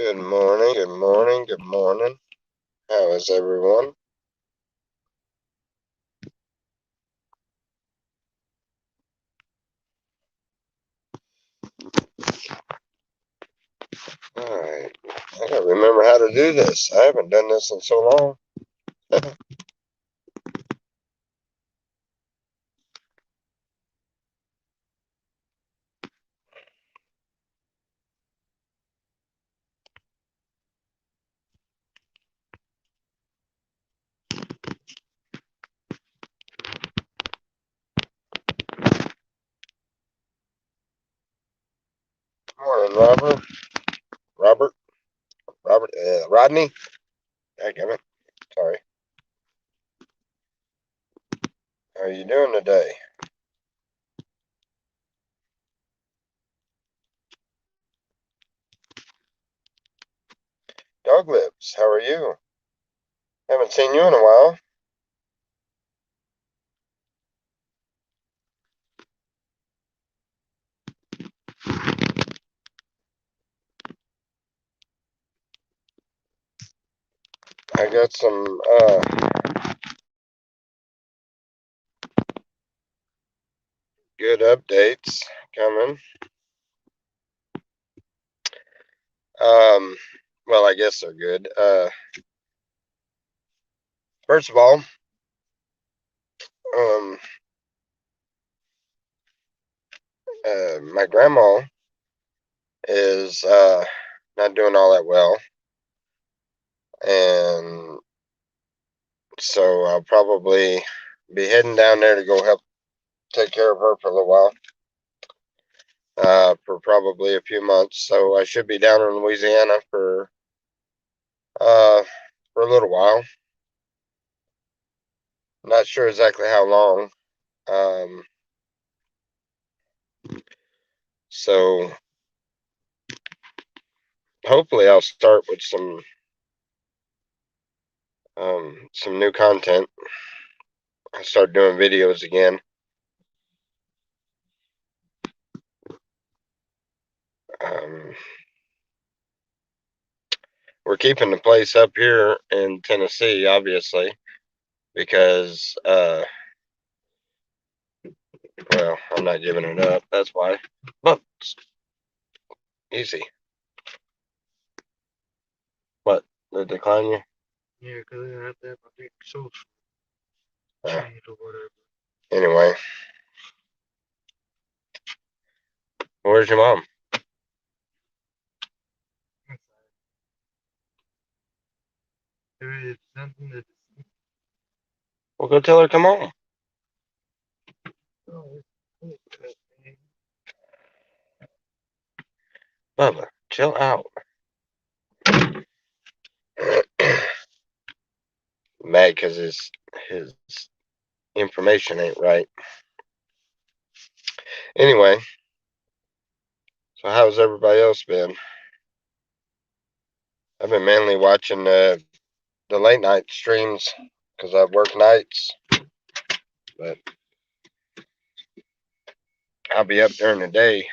Good morning, good morning, good morning. How is everyone? Alright, I gotta remember how to do this. I haven't done this in so long. Morning, Robert. Rodney. Dadgummit. Sorry. How are you doing today? Dog Lips, how are you? Haven't seen you in a while. I got some good updates coming. Well, I guess they're good. First of all, my grandma is not doing all that well, and so I'll probably be heading down there to go help take care of her for a little while, for probably a few months. So I should be down in Louisiana for a little while. Not sure exactly how long. Um, so hopefully I'll start with some new content. I'll start doing videos again. We're keeping the place up here in Tennessee, obviously, because well, I'm not giving it up. That's why. But easy. What? They decline you? Yeah, because I have to have a big social Uh, change or whatever. anyway, where's your mom? There is something that Well, go tell her come on. oh, it's man. Bubba, chill out. Mad because his information ain't right. Anyway, so how's everybody else been? I've been mainly watching the late night streams because I work nights, but I'll be up during the day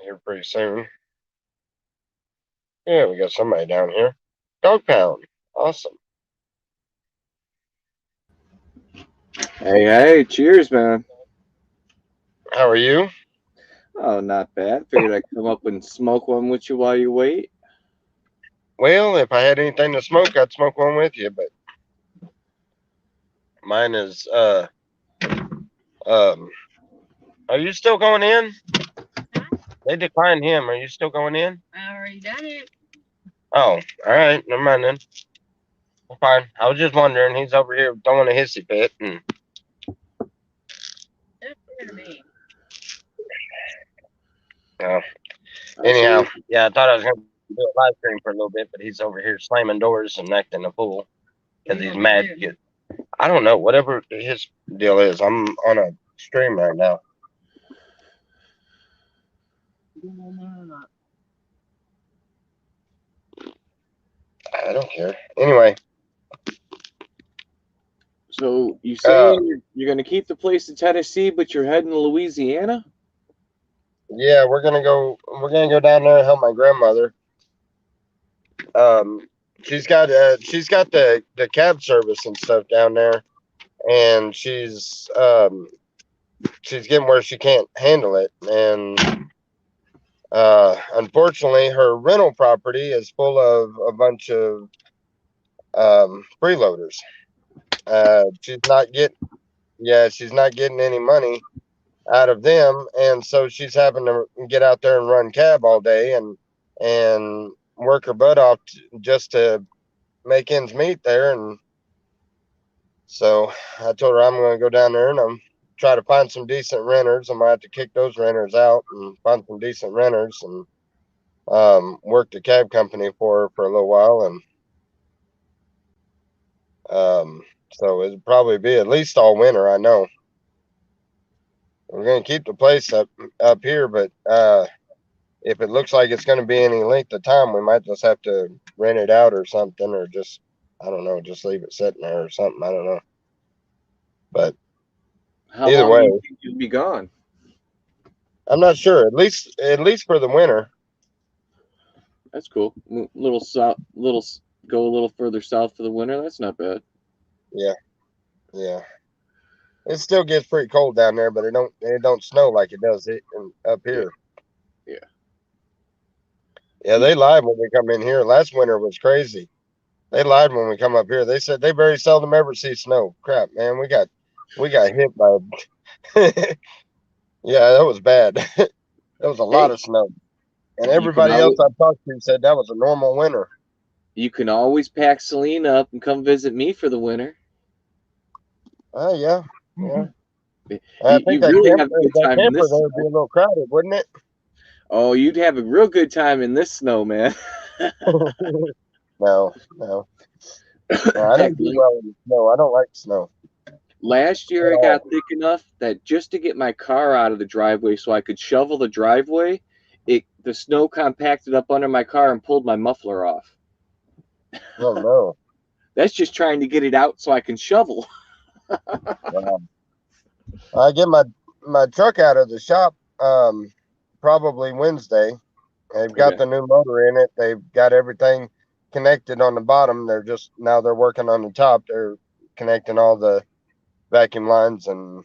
here pretty soon. Yeah, we got somebody down here. Dog Pound. Awesome. Hey, cheers, man. How are you? Oh, not bad. Figured I'd come up and smoke one with you while you wait. Well, if I had anything to smoke, I'd smoke one with you, but mine is um are you still going in? They declined him. Are you still going in? I already done it. Oh, all right. Never mind then. Well, fine. I was just wondering. He's over here throwing a hissy fit. And, That's fair to me. uh, I anyhow, see. yeah, I thought I was going to do a live stream for a little bit, but he's over here slamming doors and acting a fool because he's mad. I don't know. Whatever his deal is, I'm on a stream right now. I don't care. Anyway, So you saying you're going to keep the place in Tennessee, but you're heading to Louisiana? Yeah, we're gonna go. We're gonna go down there and help my grandmother. Um, she's got the cab service and stuff down there, and she's getting where she can't handle it, and unfortunately, her rental property is full of a bunch of freeloaders. She's not getting, yeah, she's not getting any money out of them, and so she's having to get out there and run cab all day and work her butt off just to make ends meet there. And so I told her I'm going to go down there and I'm try to find some decent renters. I'm gonna have to kick those renters out and find some decent renters and work the cab company for her for a little while. And so it'd probably be at least all winter. I know we're going to keep the place up here, but if it looks like it's going to be any length of time, we might just have to rent it out or something, or just, I don't know, just leave it sitting there or something. I don't know. But How either long way, do you think you'll be gone? I'm not sure. At least for the winter. That's cool. Little south, go a little further south for the winter. That's not bad. Yeah, yeah. It still gets pretty cold down there, but it don't snow like it does up here. Yeah. Yeah, they lied when we come in here. Last winter was crazy. They lied when we come up here. They said they very seldom ever see snow. Crap, man, we got hit by. Yeah, that was bad. There was a lot Hey, of snow, and you can everybody else always, I've talked to said that was a normal winter. you can always pack Selena up and come visit me for the winter. Oh yeah, yeah. You, I think you really have a good that time in camper this there would be a snow. little crowded, wouldn't it? Oh, you'd have a real good time in this snow, man. No, no. I Heck, don't do well in the snow. I don't like snow last at year I got all. thick enough that just to get my car out of the driveway so I could shovel the driveway, the snow compacted up under my car and pulled my muffler off. Oh no. That's just trying to get it out so I can shovel. Wow. I get my truck out of the shop probably Wednesday. They've got Okay. the new motor in it. They've got everything connected on the bottom. They're working on the top. They're connecting all the vacuum lines and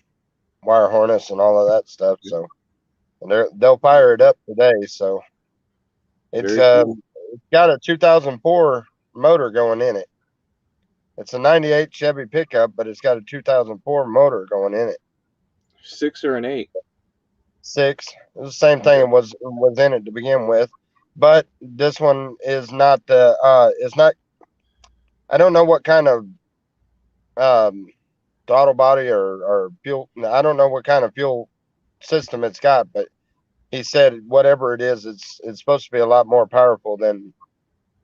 wire harness and all of that stuff. So they'll fire it up today. So it's Very cool. it's got a 2004 motor going in it. It's a 98 Chevy pickup, but it's got a 2004 motor going in it. 6 or an 8. Six. It was the same thing it was in it to begin with. But this one is not it's not, I don't know what kind of um throttle body or fuel. I don't know what kind of fuel system it's got, but he said whatever it is, it's supposed to be a lot more powerful than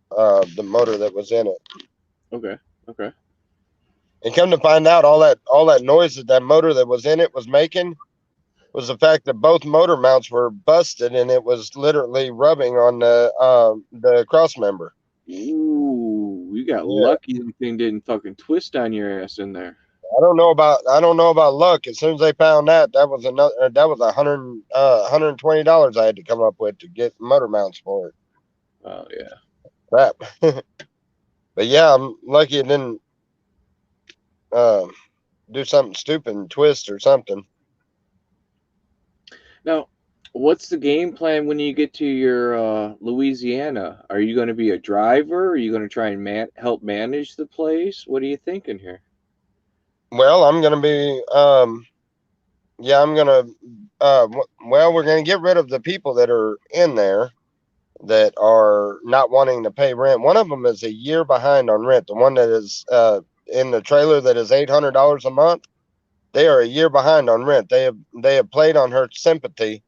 the motor that was in it. Okay. Okay. And come to find out, all that noise that motor that was in it was making was the fact that both motor mounts were busted and it was literally rubbing on the cross member. Ooh, you got Yeah. lucky the thing didn't fucking twist on your ass in there. I don't know about luck. As soon as they found that was $120 I had to come up with to get motor mounts for it. Oh yeah. Crap. But yeah, I'm lucky it didn't do something stupid and twist or something. Now, what's the game plan when you get to your Louisiana? Are you going to be a driver? Are you going to try and help manage the place? What are you thinking here? Well, I'm gonna be yeah, I'm gonna well, we're gonna get rid of the people that are in there that are not wanting to pay rent. One of them is a year behind on rent. The one that is in the trailer that is $800 a month, they are a year behind on rent. They have played on her sympathy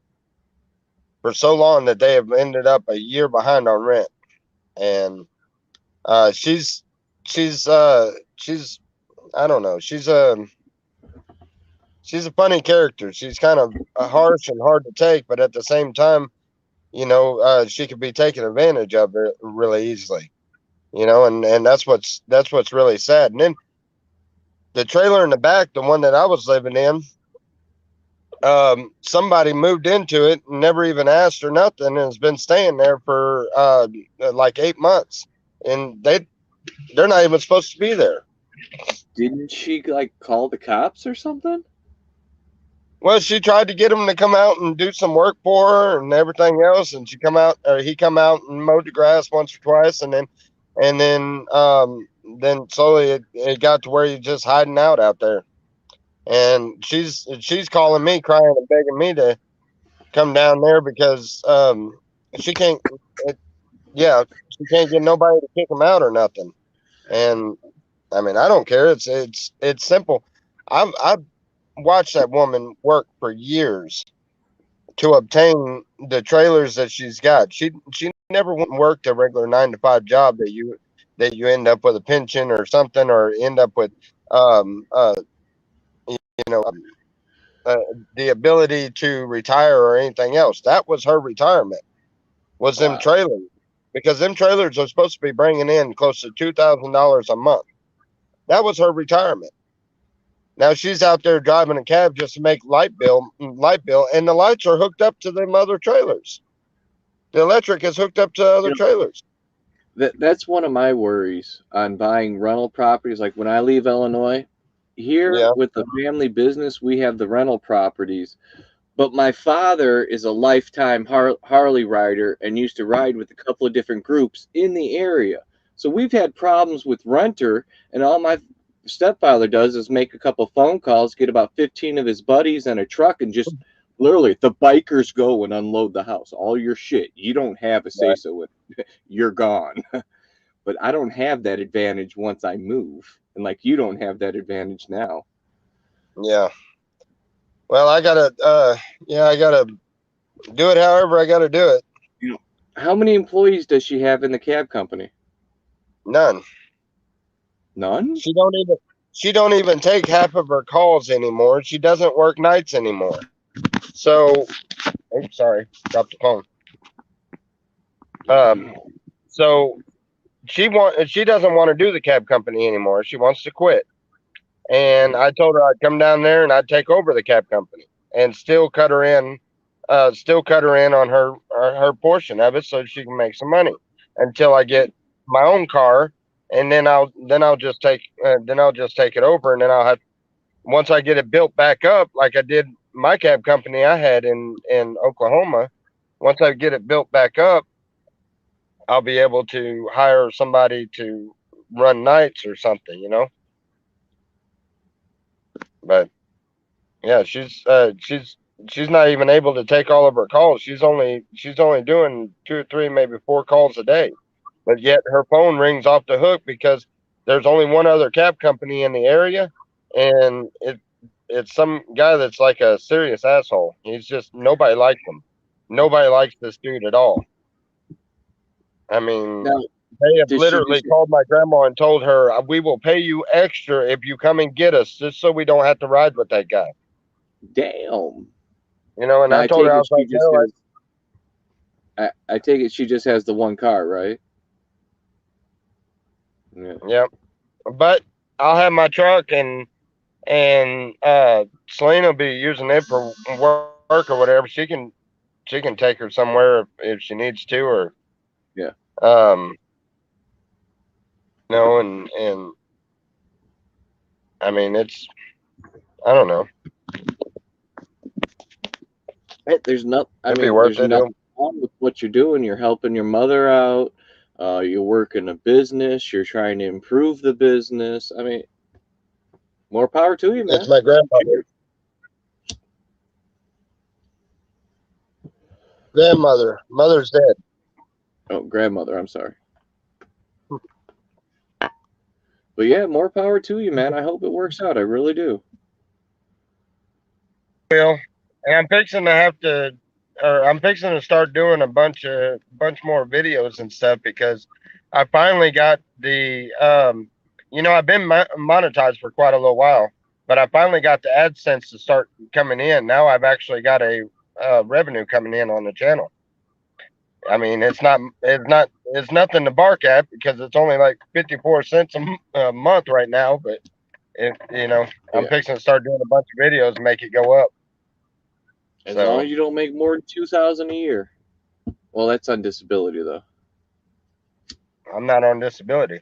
for so long that they have ended up a year behind on rent. And she's I don't know. She's a funny character. She's kind of harsh and hard to take, but at the same time, she could be taken advantage of really easily. And that's what's really sad. And then the trailer in the back, the one that I was living in, somebody moved into it and never even asked her nothing, and has been staying there for like 8 months, and they're not even supposed to be there. Didn't she like call the cops or something? Well, she tried to get him to come out and do some work for her and everything else, and he come out and mowed the grass once or twice, and then slowly it got to where he's just hiding out there. And she's calling me, crying and begging me to come down there because she can't she can't get nobody to kick him out or nothing. And I mean, I don't care. It's simple. I've watched that woman work for years to obtain the trailers that she's got. She never worked a regular 9 to 5 job that you end up with a pension or something, or end up with you know the ability to retire or anything else. That was her retirement, was them Wow. trailers, because them trailers are supposed to be bringing in close to $2,000 a month. That was her retirement. Now she's out there driving a cab just to make light bill, and the lights are hooked up to them other trailers. The electric is hooked up to other trailers. That's one of my worries on buying rental properties. Like when I leave Illinois, here Yeah. with the family business, we have the rental properties. But my father is a lifetime Harley rider and used to ride with a couple of different groups in the area. So we've had problems with renter, and all my stepfather does is make a couple phone calls, get about 15 of his buddies in a truck, and just literally the bikers go and unload the house. All your shit. You don't have a say-so with it. You're gone. But I don't have that advantage once I move. And like you don't have that advantage now. Yeah. Well, I gotta do it however I gotta do it. How many employees does she have in the cab company? None. None? She don't even take half of her calls anymore. She doesn't work nights anymore. So, oh, sorry, dropped the phone. So she doesn't want to do the cab company anymore. She wants to quit. And I told her I'd come down there and I'd take over the cab company and still cut her in on her portion of it so she can make some money until I get my own car, and then I'll just take it over, and then I'll have, once I get it built back up like I did my cab company I had in Oklahoma. Once I get it built back up, I'll be able to hire somebody to run nights or something, But yeah, she's not even able to take all of her calls. She's only doing 2 or 3, maybe 4 calls a day. But yet her phone rings off the hook because there's only one other cab company in the area, and it's some guy that's like a serious asshole. He's just, nobody likes him. Nobody likes this dude at all. I mean, Now, they have did she literally just- called my grandma and told her, we will pay you extra if you come and get us, just so we don't have to ride with that guy. Damn. And Now, I told her, I was like, no, I take it she just has the one car, right? Yeah. Yep. But I'll have my truck, and Selena will be using it for work or whatever. She can take her somewhere if she needs to, or Yeah. And I mean, it's, I don't know. Hey, there's no. I It'd be mean, worth there's it. nothing wrong with what you're doing. You're helping your mother out. You're working a business. You're trying to improve the business. I mean, more power to you, man. It's my grandmother. Mother's dead. Oh, grandmother. I'm sorry. But yeah, more power to you, man. I hope it works out. I really do. Well, and I'm fixing to start doing a bunch more videos and stuff, because I finally got the I've been monetized for quite a little while, but I finally got the AdSense to start coming in. Now I've actually got a revenue coming in on the channel. I mean, it's nothing to bark at, because it's only like 54 cents a month right now, but I'm fixing to start doing a bunch of videos and make it go up. As So- long as you don't make more than $2,000 a year. Well, that's on disability though. I'm not on disability.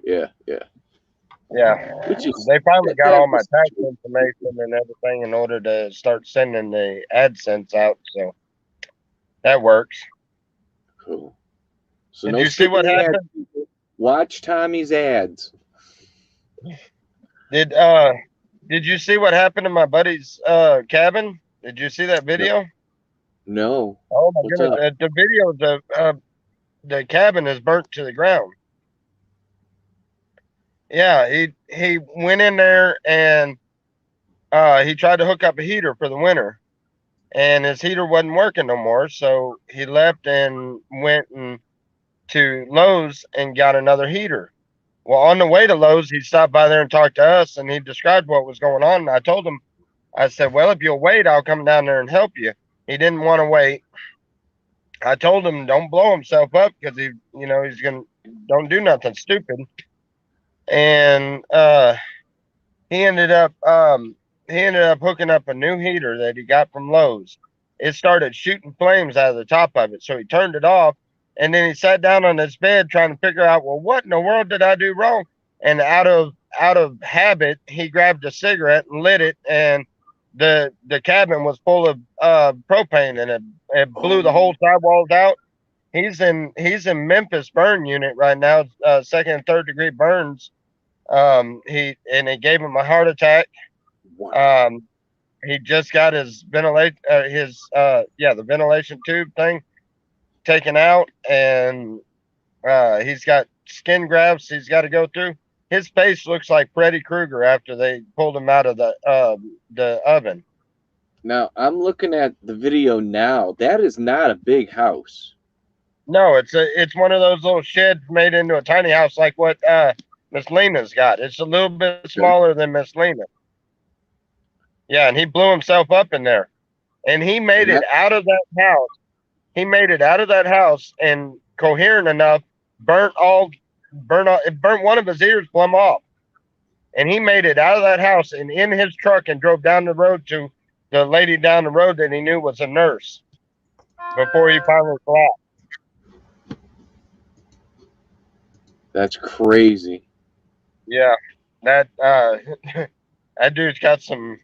Yeah. Yeah. Which is They finally that- got that all my was- tax information and everything in order to start sending the AdSense out. So that works. cool. So Did no you see what skipping ads, happened? people. Watch Tommy's ads. Did you see what happened to my buddy's cabin? Did you see that video? No. Oh my What's goodness! up? The video, the cabin is burnt to the ground. Yeah, he went in there and he tried to hook up a heater for the winter, and his heater wasn't working no more. So he left and went to Lowe's and got another heater. Well, on the way to Lowe's, he stopped by there and talked to us, and he described what was going on. And I told him, I said, "Well, if you'll wait, I'll come down there and help you." He didn't want to wait. I told him, "Don't blow himself up because he's gonna don't do nothing stupid." And he ended up hooking up a new heater that he got from Lowe's. It started shooting flames out of the top of it, so he turned it off, and then he sat down on his bed trying to figure out, well, what in the world did I do wrong? And out of habit, he grabbed a cigarette and lit it, and the cabin was full of propane, and it blew the whole sidewalls out. He's in Memphis burn unit right now, second and third degree burns. It gave him a heart attack. Wow. He just got his the ventilation tube thing taken out, and he's got skin grafts he's got to go through. His face looks like Freddy Krueger after they pulled him out of the oven. Now I'm looking at the video now. That is not a big house. No, it's one of those little sheds made into a tiny house like what Miss Lena's got. It's a little bit smaller than Miss Lena. Yeah, and he blew himself up in there. And he made it out of that house. He made it out of that house and coherent enough, burnt one of his ears plumb off. And he made it out of that house and in his truck and drove down the road to the lady down the road that he knew was a nurse before he finally collapsed. That's crazy. Yeah, that that dude's got some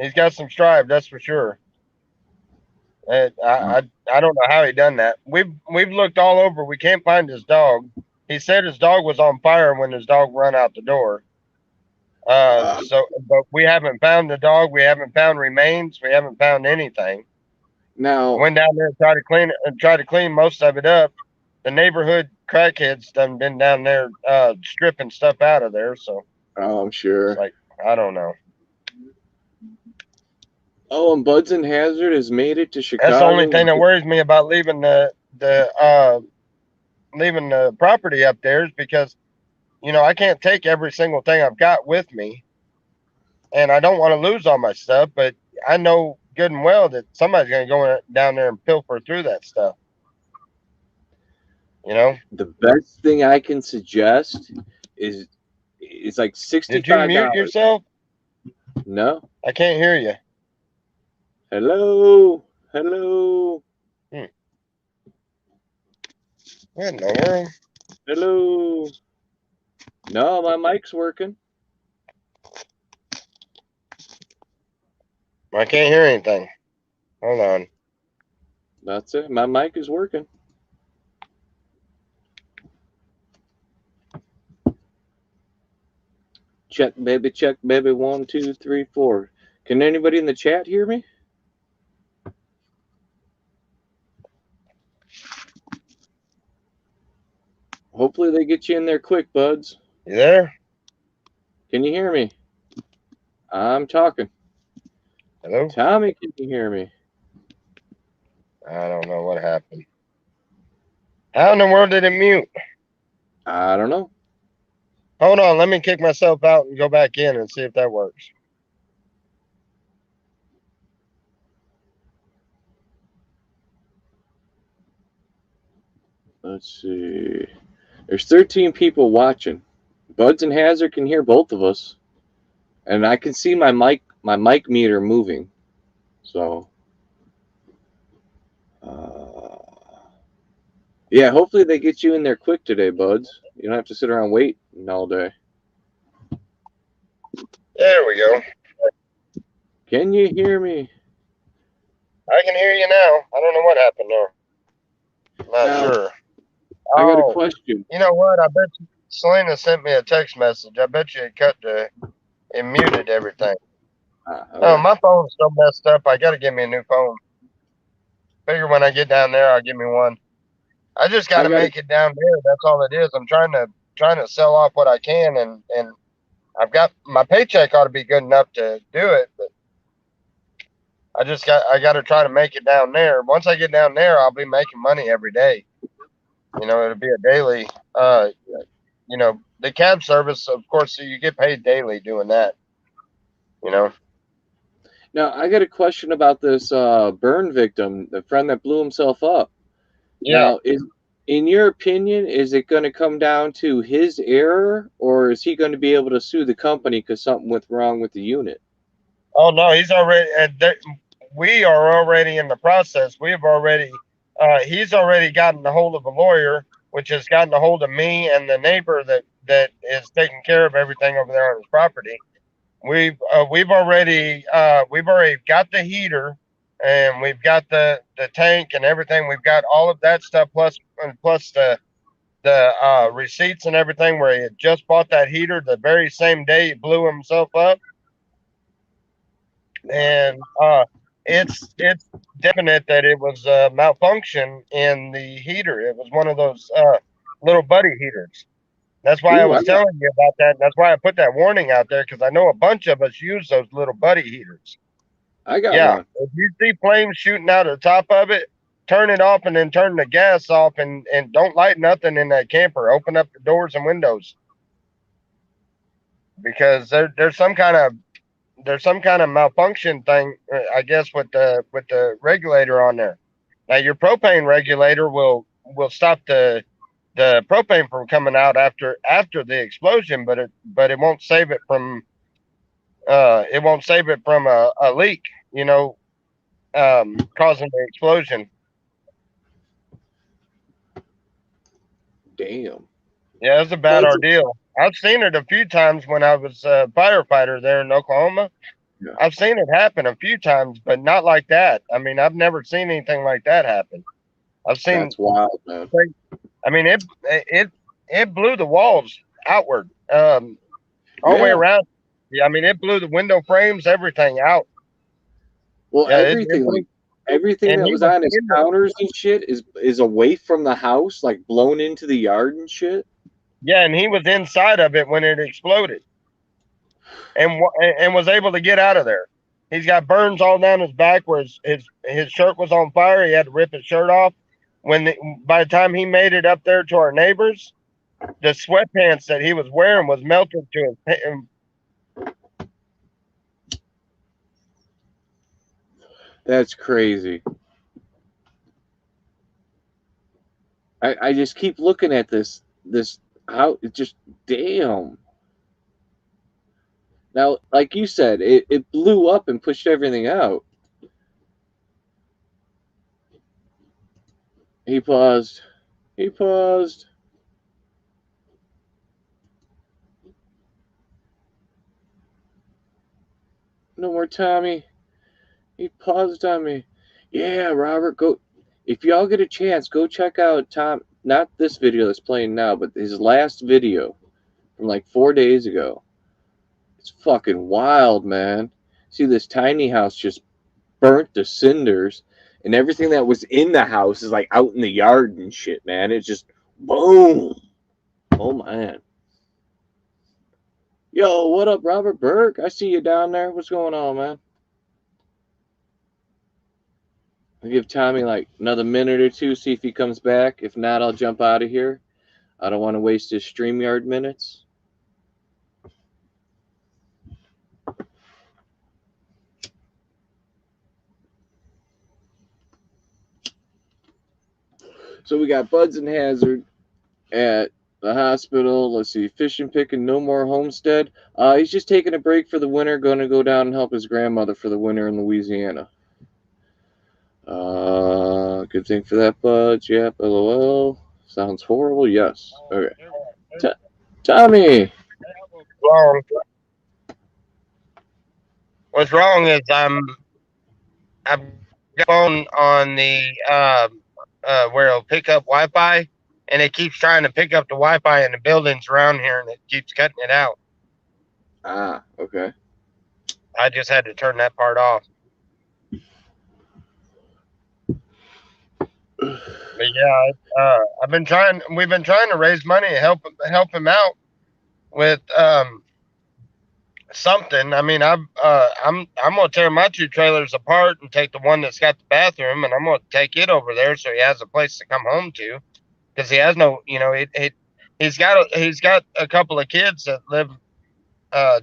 he's got some strive, that's for sure. I don't know how he done that. We've looked all over. We can't find his dog. He said his dog was on fire when his dog run out the door. But we haven't found the dog. We haven't found remains. We haven't found anything. Now Went down there and tried to clean most of it up. The neighborhood crackheads done been down there stripping stuff out of there. So I'm sure. it's like, I don't know. Oh, and Buds and Hazard has made it to Chicago. That's the only thing that worries me about leaving the property up there is because, I can't take every single thing I've got with me, and I don't want to lose all my stuff. But I know good and well that somebody's going to go down there and pilfer through that stuff. The best thing I can suggest is it's like $65. Did you mute yourself? No. I can't hear you. Hello. What in the world? Hello. No, my mic's working. I can't hear anything. Hold on. That's it. My mic is working. Check, baby. 1, 2, 3, 4. Can anybody in the chat hear me? Hopefully they get you in there quick, Buds. You there? Can you hear me? I'm talking. Hello? Tommy, can you hear me? I don't know what happened. How in the world did it mute? I don't know. Hold on, let me kick myself out and go back in and see if that works. Let's see. There's 13 people watching. Buds and Hazard can hear both of us. And I can see my mic my mic meter moving. So, yeah, hopefully they get you in there quick today, buds. You don't have to sit around waiting all day. There we go. Can you hear me? I can hear you now. I don't know what happened there. Not Now, sure. I got a Oh, question. you know what? I bet you Selena sent me a text message. I bet you it muted everything. Oh, Okay. my phone's so messed up. I got to get me a new phone. Figure when I get down there, I'll get me one. I just got I to got make it down there. That's all it is. I'm trying to sell off what I can, and I've got my paycheck ought to be good enough to do it, but I got to try to make it down there. Once I get down there, I'll be making money every day. You know, it'll be a daily. You know, the cab service, of course, so you get paid daily doing that. You know. Now I got a question about this burn victim, the friend that blew himself up. Yeah. Now, in your opinion, is it going to come down to his error, or is he going to be able to sue the company because something went wrong with the unit? Oh no, he's already. We are already in the process. We've already. He's already gotten a hold of a lawyer, which has gotten a hold of me and the neighbor that is taking care of everything over there on his property. We've already got the heater, and we've got the tank and everything. We've got all of that stuff plus the receipts and everything. Where he had just bought that heater the very same day he blew himself up, and it's definite that it was a malfunction in the heater. It was one of those little buddy heaters. That's why I Ooh, was telling you about that. That's why I put that warning out there because I know a bunch of us use those little buddy heaters. I got Yeah, one. if you see flames shooting out of the top of it, turn it off and then turn the gas off and don't light nothing in that camper. Open up the doors and windows because there's some kind of malfunction thing, I guess, with the regulator on there. Now your propane regulator will stop the propane from coming out after the explosion, but it won't save it from a leak, you know, causing the explosion. Damn. Yeah, it's a bad ordeal. I've seen it a few times when I was a firefighter there in Oklahoma. Yeah. I've seen it happen a few times, but not like that. I mean, I've never seen anything like that happen. I've seen. That's wild, man. I mean, it blew the walls outward, all the way Yeah. around. Yeah, I mean, it blew the window frames, everything out. Well, Yeah, everything and that he was was on his in the, counters and shit is away from the house, like blown into the yard and shit. yeah, and he was inside of it when it exploded, and was able to get out of there. He's got burns all down his back where his shirt was on fire. He had to rip his shirt off. By the time he made it up there to our neighbors, the sweatpants that he was wearing was melted to his. That's crazy. I just keep looking at this how it just damn. Now, like you said, it blew up and pushed everything out. He paused. He paused. No more Tommy. He paused on me. Yeah, Robert, go. If y'all get a chance, go check out Tom. Not this video that's playing now, but his last video from like 4 days ago. It's fucking wild, man. See this tiny house just burnt to cinders, and everything that was in the house is like out in the yard and shit, man. It's just boom. Oh man. Yo, what up, Robert Burke? I see you down there. What's going on, man? I'll give Tommy like another minute or two, see if he comes back. If not, I'll jump out of here. I don't want to waste his StreamYard minutes. So we got Buds and Hazard at The hospital. Let's see. Fishing, picking, no more homestead. He's just taking a break for the winter. Going to go down and help his grandmother for the winter in Louisiana. Good thing for that, Buds. Yep. LOL. Sounds horrible. Yes. Okay. Tommy. Wrong. What's wrong is I've got phone on the where it'll pick up Wi-Fi, and it keeps trying to pick up the Wi-Fi in the buildings around here, and it keeps cutting it out. Okay. I just had to turn that part off. But yeah, I've been trying. We've been trying to raise money to help him out with something. I mean, I'm gonna tear my 2 trailers apart and take the one that's got the bathroom, and I'm gonna take it over there so he has a place to come home to, because he has no, he's got a couple of kids that live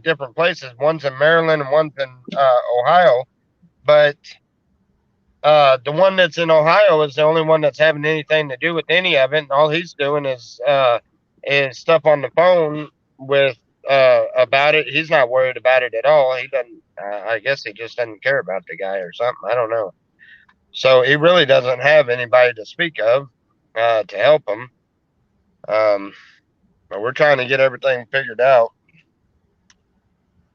different places. One's in Maryland and one's in Ohio, but the one that's in Ohio is the only one that's having anything to do with any of it, and all he's doing is stuff on the phone with about it. He's not worried about it at all. He doesn't. I guess he just doesn't care about the guy or something. I don't know. So he really doesn't have anybody to speak of to help him. But we're trying to get everything figured out.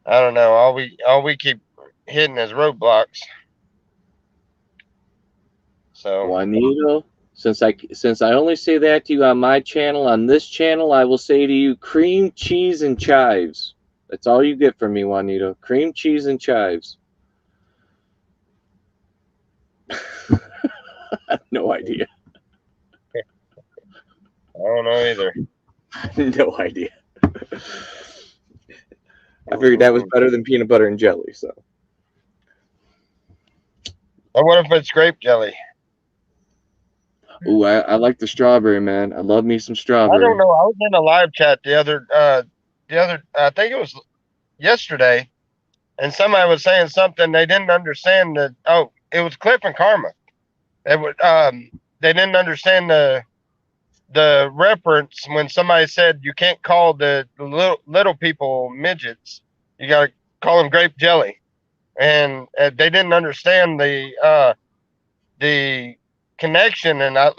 I don't know. All we keep hitting is roadblocks. So Juanito, since I only say that to you on my channel, on this channel, I will say to you, cream, cheese, and chives. That's all you get from me, Juanito. Cream, cheese, and chives. I have no idea. I don't know either. No idea. I figured that was better than peanut butter and jelly. So. Or what if it's grape jelly? Ooh, I like the strawberry, man. I love me some strawberry. I don't know. I was in a live chat the other I think it was yesterday, and somebody was saying something they didn't understand. It was Cliff and Karma. They didn't understand the reference when somebody said you can't call the little people midgets. You got to call them grape jelly, and they didn't understand the connection. And I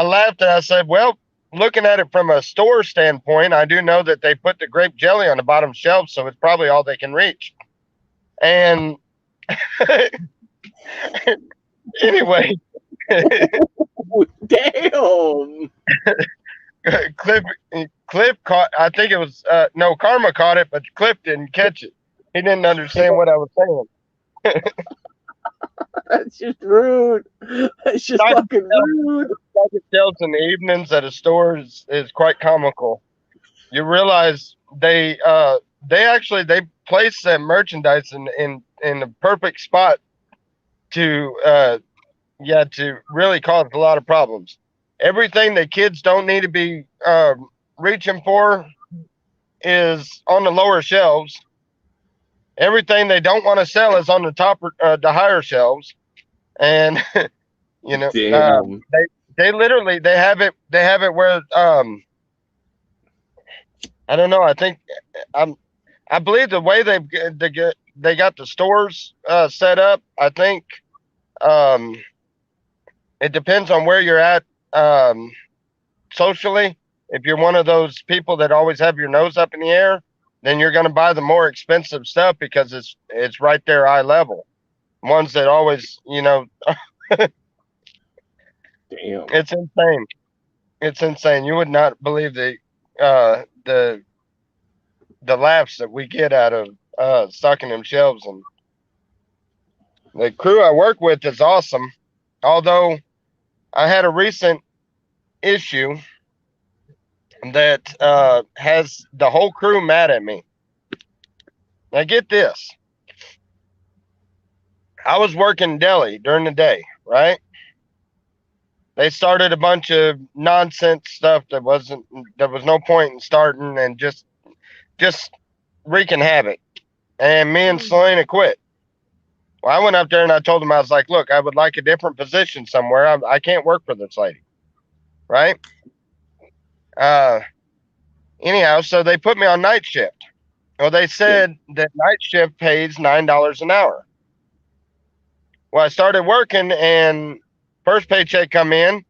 laughed and I said, well, looking at it from a store standpoint, I do know that they put the grape jelly on the bottom shelf, so it's probably all they can reach. And anyway, damn. Cliff caught. I think it was no, Karma caught it, but Cliff didn't catch it. He didn't understand what I was saying. That's just rude. That's just fucking rude. Sales in the evenings at a store is quite comical. You realize they place that merchandise in the perfect spot to really cause a lot of problems. Everything that kids don't need to be reaching for is on the lower shelves. Everything they don't want to sell is on the top, the higher shelves, and they literally they have it where I don't know. I think I believe the way they got the stores set up. I think it depends on where you're at socially. If you're one of those people that always have your nose up in the air, then you're going to buy the more expensive stuff because it's right there eye level. Ones that always, damn, it's insane. It's insane. You would not believe the laughs that we get out of stocking them shelves. And the crew I work with is awesome. Although I had a recent issue that has the whole crew mad at me. Now get this. I was working deli during the day, right? They started a bunch of nonsense stuff there was no point in starting, and just wreaking havoc. And me and Selena quit. Well, I went up there and I told them, I was like, look, I would like a different position somewhere. I can't work for this lady. Right? anyhow, so they put me on night shift. Well, they said that night shift pays $9 an hour. Well, I started working, and first paycheck come in,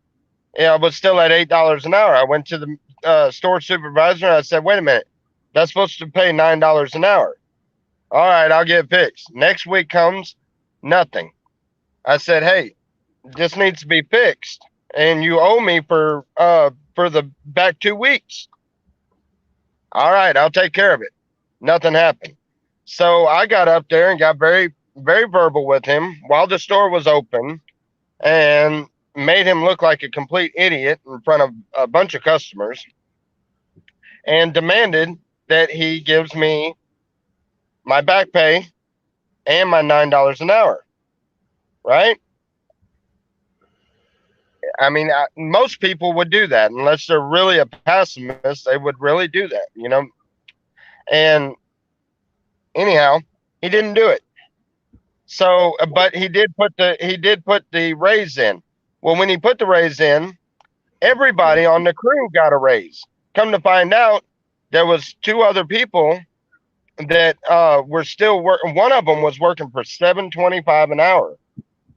I was still at $8 an hour. I went to the store supervisor and I said, "Wait a minute, that's supposed to pay $9 an hour." All right, I'll get it fixed. Next week comes, nothing. I said, "Hey, this needs to be fixed, and you owe me for the back 2 weeks." All right, I'll take care of it. Nothing happened. So I got up there and got very, very verbal with him while the store was open, and made him look like a complete idiot in front of a bunch of customers, and demanded that he gives me my back pay and my $9 an hour. Right? I mean, most people would do that unless they're really a pessimist. They would really do that, you know. And anyhow, he didn't do it. So, but he did put the raise in. Well, when he put the raise in, everybody on the crew got a raise. Come to find out, there was two other people that were still working. One of them was working for $7.25 an hour,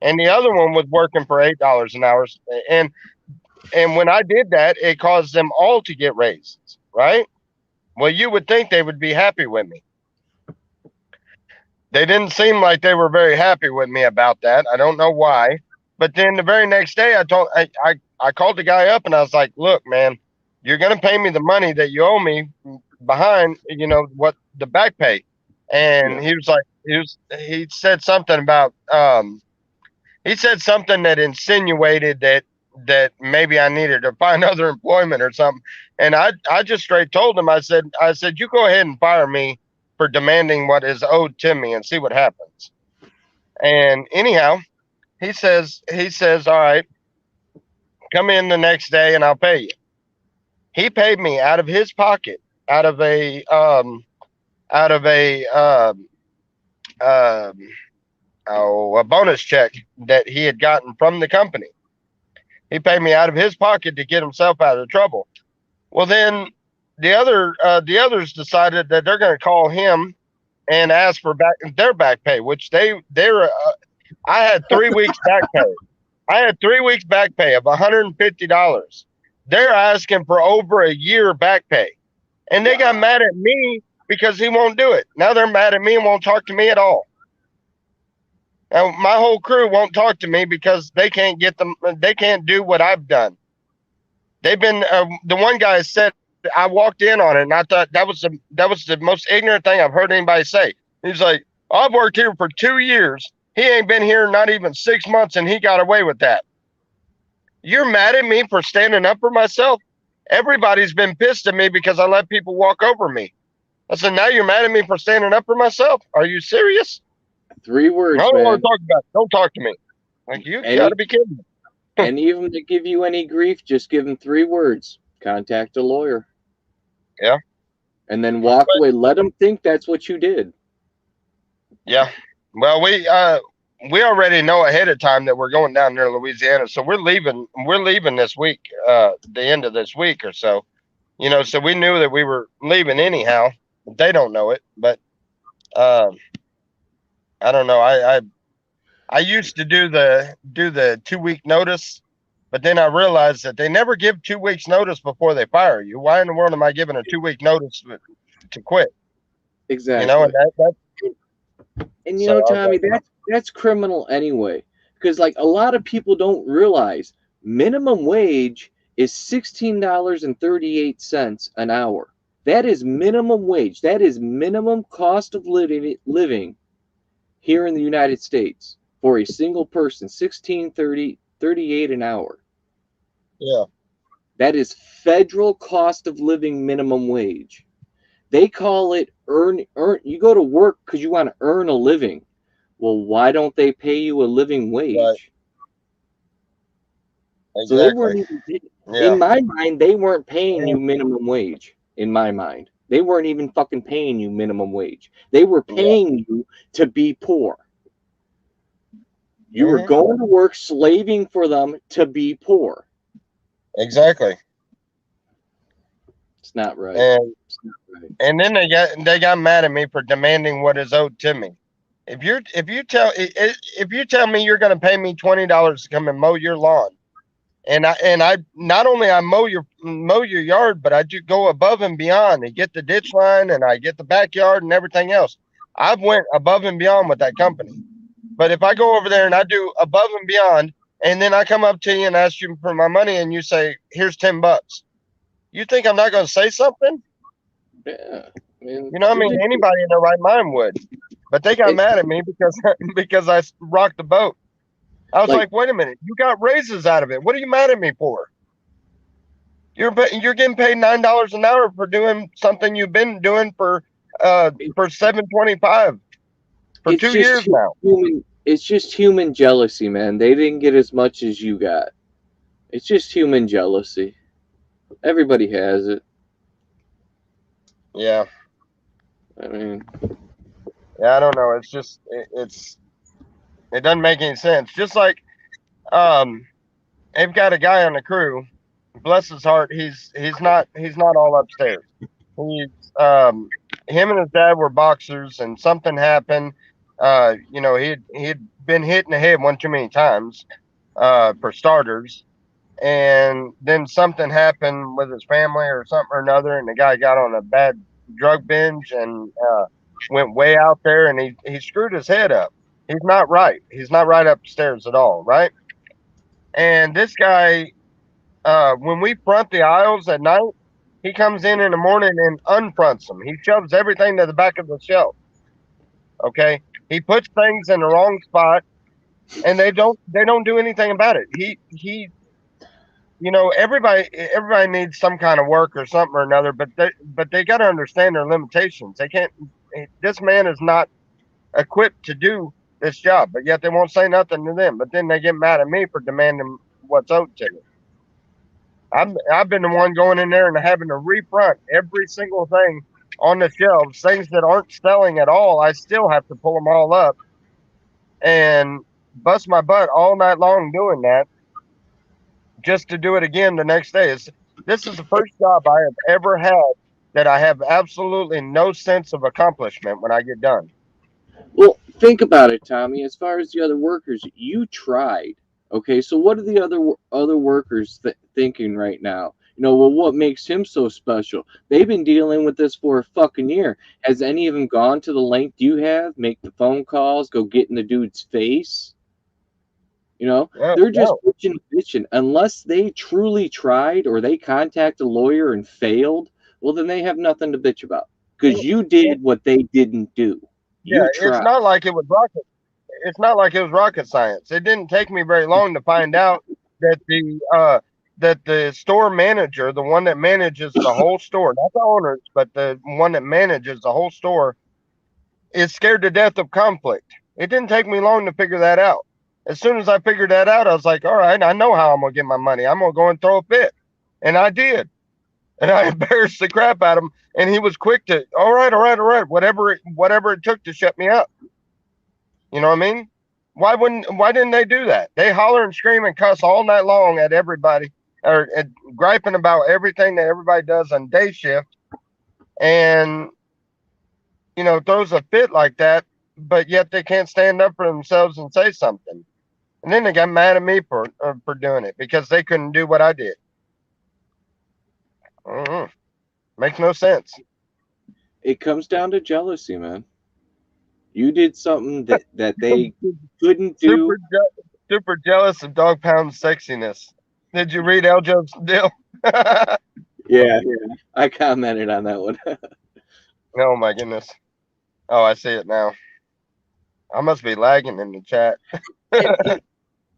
and the other one was working for $8 an hour. And when I did that, it caused them all to get raises, right? Well, you would think they would be happy with me. They didn't seem like they were very happy with me about that. I don't know why. But then the very next day, I called the guy up and I was like, "Look, man, you're gonna pay me the money that you owe me behind, what the back pay." And he was like, he said something about he said something that insinuated that maybe I needed to find other employment or something. And I just straight told him, I said, "You go ahead and fire me for demanding what is owed to me and see what happens." And anyhow, he says, "All right, come in the next day and I'll pay you." He paid me out of his pocket, out of a a bonus check that he had gotten from the company. He paid me out of his pocket to get himself out of trouble. Well, then the others decided that they're going to call him and ask for their back pay, which I had 3 weeks back pay. I had 3 weeks back pay of $150. They're asking for over a year back pay, and they got mad at me because he won't do it. Now they're mad at me and won't talk to me at all. Now my whole crew won't talk to me because they can't they can't do what I've done. They've been the one guy said, I walked in on it and I thought that was the most ignorant thing I've heard anybody say. He's like, "I've worked here for 2 years. He ain't been here not even 6 months and he got away with that." You're mad at me for standing up for myself? Everybody's been pissed at me because I let people walk over me. I said, now you're mad at me for standing up for myself? Are you serious? 3 words, I don't man. want to talk about it. Don't talk to me. Like, you got to be kidding me. Any of them that give you any grief, just give them 3 words. Contact a lawyer. Yeah. And then walk away. Let them think that's what you did. Yeah. Well, we already know ahead of time that we're going down there to Louisiana, so we're leaving this week, the end of this week or so. So we knew that we were leaving anyhow. They don't know it, but I don't know. I used to do the 2-week notice, but then I realized that they never give 2 weeks notice before they fire you. Why in the world am I giving a 2-week notice to quit? Exactly. And Tommy, that's criminal anyway. Because like a lot of people don't realize minimum wage is $16.38 an hour. That is minimum wage. That is minimum cost of living here in the United States for a single person. $16.38 an hour. Yeah. That is federal cost of living minimum wage. They call it earn. You go to work because you want to earn a living. Well, why don't they pay you a living wage? Right. Exactly. So they weren't even, in my mind, they weren't paying you minimum wage. In my mind, they weren't even fucking paying you minimum wage. They were paying you to be poor. You were going to work slaving for them to be poor. Exactly. It's not right. And It's not right. and then they got mad at me for demanding what is owed to me. If you tell me you're going to pay me $20 to come and mow your lawn, and I not only I mow your yard, but I do go above and beyond and get the ditch line and I get the backyard and everything else. I've went above and beyond with that company. But if I go over there and I do above and beyond, and then I come up to you and ask you for my money, and you say, "Here's $10," you think I'm not going to say something? Yeah. I mean, You know, I mean, anybody in their right mind would. But they got mad at me because because I rocked the boat. I was like, wait a minute, you got raises out of it. What are you mad at me for? You're getting paid $9 an hour for doing something you've been doing for $7.25 for it's 2 just years now. it's just human jealousy, man. They didn't get as much as you got. It's just human jealousy. Everybody has it. Yeah. I mean, Yeah, I don't know. It's just it doesn't make any sense. Just like they've got a guy on the crew, bless his heart, he's not all upstairs. He's him and his dad were boxers and something happened. You know, he'd been hit in the head one too many times, for starters. And then something happened with his family or something or another, and the guy got on a bad drug binge and went way out there, and he screwed his head up. He's not right. He's not right upstairs at all, right? And this guy, when we front the aisles at night, he comes in the morning and unfronts them. He shoves everything to the back of the shelf. Okay, he puts things in the wrong spot, and they don't do anything about it. He you know, everybody needs some kind of work or something or another, but they got to understand their limitations. They can't. This man is not equipped to do this job, but yet they won't say nothing to them. But then they get mad at me for demanding what's owed to me. I've been the one going in there and having to refront every single thing on the shelves, things that aren't selling at all. I still have to pull them all up and bust my butt all night long doing that, just to do it again the next day. This is the first job I have ever had that I have absolutely no sense of accomplishment when I get done. well, think about it, Tommy. As far as the other workers, you tried. Okay, so what are the other workers thinking right now? You know, well, what makes him so special? They've been dealing with this for a fucking year. Has any of them gone to the length you have? Make the phone calls, go get in the dude's face? You know, they're just bitching. Unless they truly tried or they contact a lawyer and failed, well, then they have nothing to bitch about because you did what they didn't do. Yeah, it's not like it was rocket. It's not like it was rocket science. It didn't take me very long to find out that the store manager, the one that manages the whole store, not the owners, but the one that manages the whole store, is scared to death of conflict. It didn't take me long to figure that out. As soon as I figured that out, I was like, all right, I know how I'm going to get my money. I'm going to go and throw a fit. And I did. And I embarrassed the crap out of him. And he was quick to, all right. Whatever it took to shut me up. You know what I mean? Why didn't they do that? They holler and scream and cuss all night long at everybody, or griping about everything that everybody does on day shift. And, you know, throws a fit like that, but yet they can't stand up for themselves and say something. And then they got mad at me for doing it because they couldn't do what I did. Makes no sense. It comes down to jealousy, man. You did something that they couldn't do. Super jealous of Dog Pound's sexiness. Did you read Eljo's deal? Yeah, I commented on that one. Oh my goodness. Oh, I see it now. I must be lagging in the chat.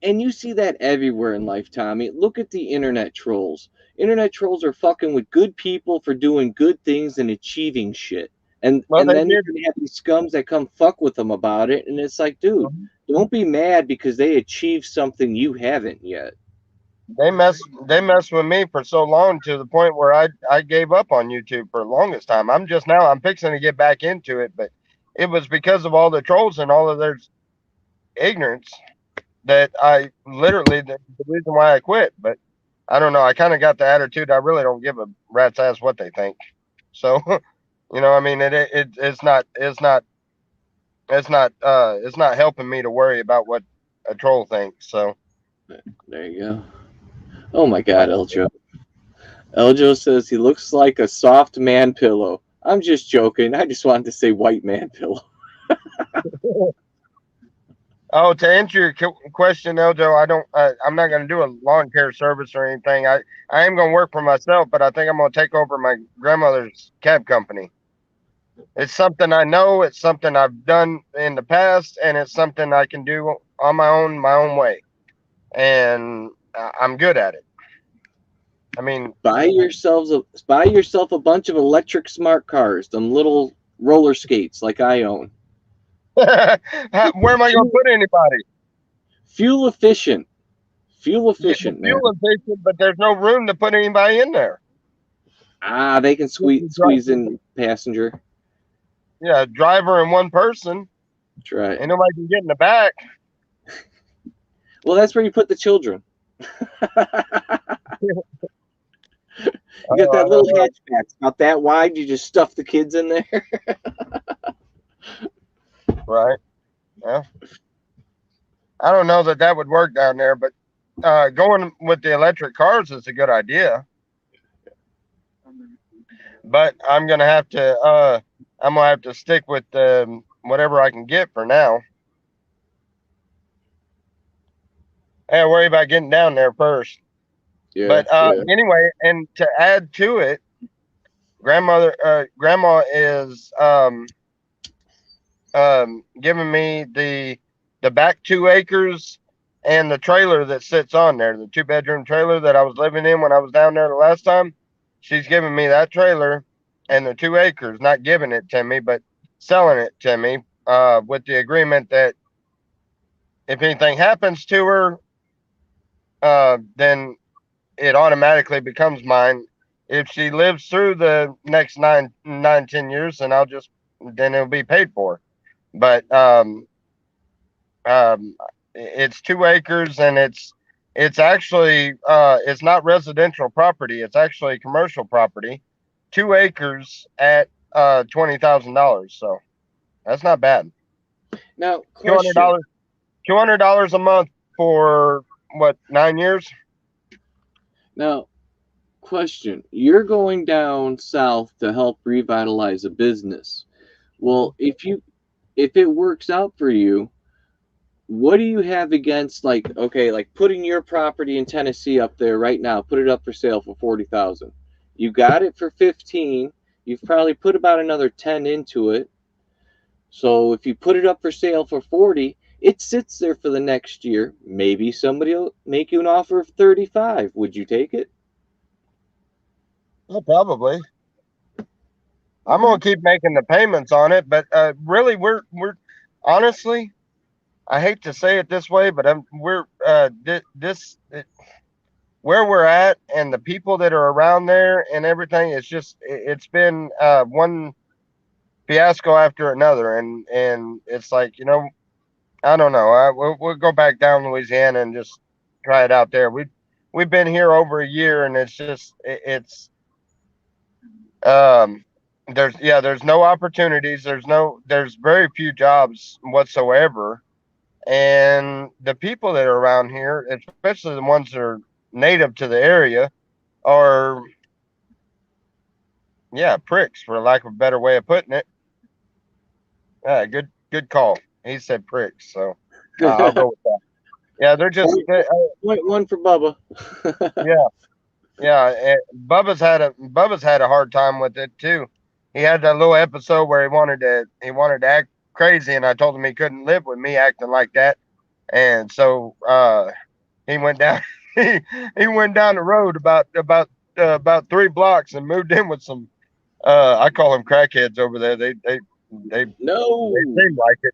And you see that everywhere in life, Tommy. Look at the internet trolls. Internet trolls are fucking with good people for doing good things and achieving shit. And then you have these scums that come fuck with them about it. And it's like, dude, don't be mad because they achieved something you haven't yet. They messed with me for so long to the point where I gave up on YouTube for the longest time. I'm fixing to get back into it, but it was because of all the trolls and all of their ignorance that I literally the reason why I quit. But I don't know. I kind of got the attitude. I really don't give a rat's ass what they think. So, I mean, it's not helping me to worry about what a troll thinks. So, There you go. Oh my God, Eljo. Eljo says he looks like a soft man pillow. I'm just joking. I just wanted to say white man pillow. oh, to answer your question, Eljo, I'm not going to do a lawn care service or anything. I am going to work for myself, but I think I'm going to take over my grandmother's cab company. It's something I know. It's something I've done in the past, and it's something I can do on my own way, and I'm good at it. I mean, Buy yourself a bunch of electric smart cars, them little roller skates like I own. where am I going to put anybody? Fuel efficient. Fuel Yeah, efficient, man. fuel efficient, but there's no room to put anybody in there. They can squeeze in passenger. Yeah, driver and one person. That's right. Ain't nobody can get in the back. Well, that's where you put the children. You got that little hatchback, it's about that wide. You just stuff the kids in there. Right. Yeah. I don't know that would work down there, but going with the electric cars is a good idea. But I'm gonna have to stick with whatever I can get for now. I worry about getting down there first. Yeah. But anyway, and to add to it, grandma is giving me the back 2 acres and the trailer that sits on there, the 2-bedroom trailer that I was living in when I was down there the last time. She's giving me that trailer and the 2 acres, not giving it to me, but selling it to me with the agreement that if anything happens to her, then it automatically becomes mine. If she lives through the next 10 years, then then it'll be paid for. But it's 2 acres, and it's actually it's not residential property. It's actually commercial property. 2 acres at $20,000. So that's not bad. Now, $200 a month for what, 9 years? Now, question. You're going down south to help revitalize a business. Well, if it works out for you, what do you have against like putting your property in Tennessee up there right now, put it up for sale for 40,000. You got it for 15. You've probably put about another 10 into it. So if you put it up for sale for 40, it sits there for the next year. Maybe somebody will make you an offer of 35. Would you take it? Oh, probably. I'm gonna keep making the payments on it, but really, we're honestly, I hate to say it this way, but where we're at and the people that are around there and everything, it's been one fiasco after another, and it's like, I don't know. We'll go back down Louisiana and just try it out there. We've been here over a year, and it's there's no opportunities. There's very few jobs whatsoever, and the people that are around here, especially the ones that are native to the area, are pricks, for lack of a better way of putting it. Good call. He said pricks, so I'll go with that. Yeah, they're just one for Bubba. Yeah. Bubba's had a hard time with it too. He had that little episode where he wanted to act crazy, and I told him he couldn't live with me acting like that, and so he went down he went down the road about 3 blocks and moved in with some I call them crackheads over there. They seem like it.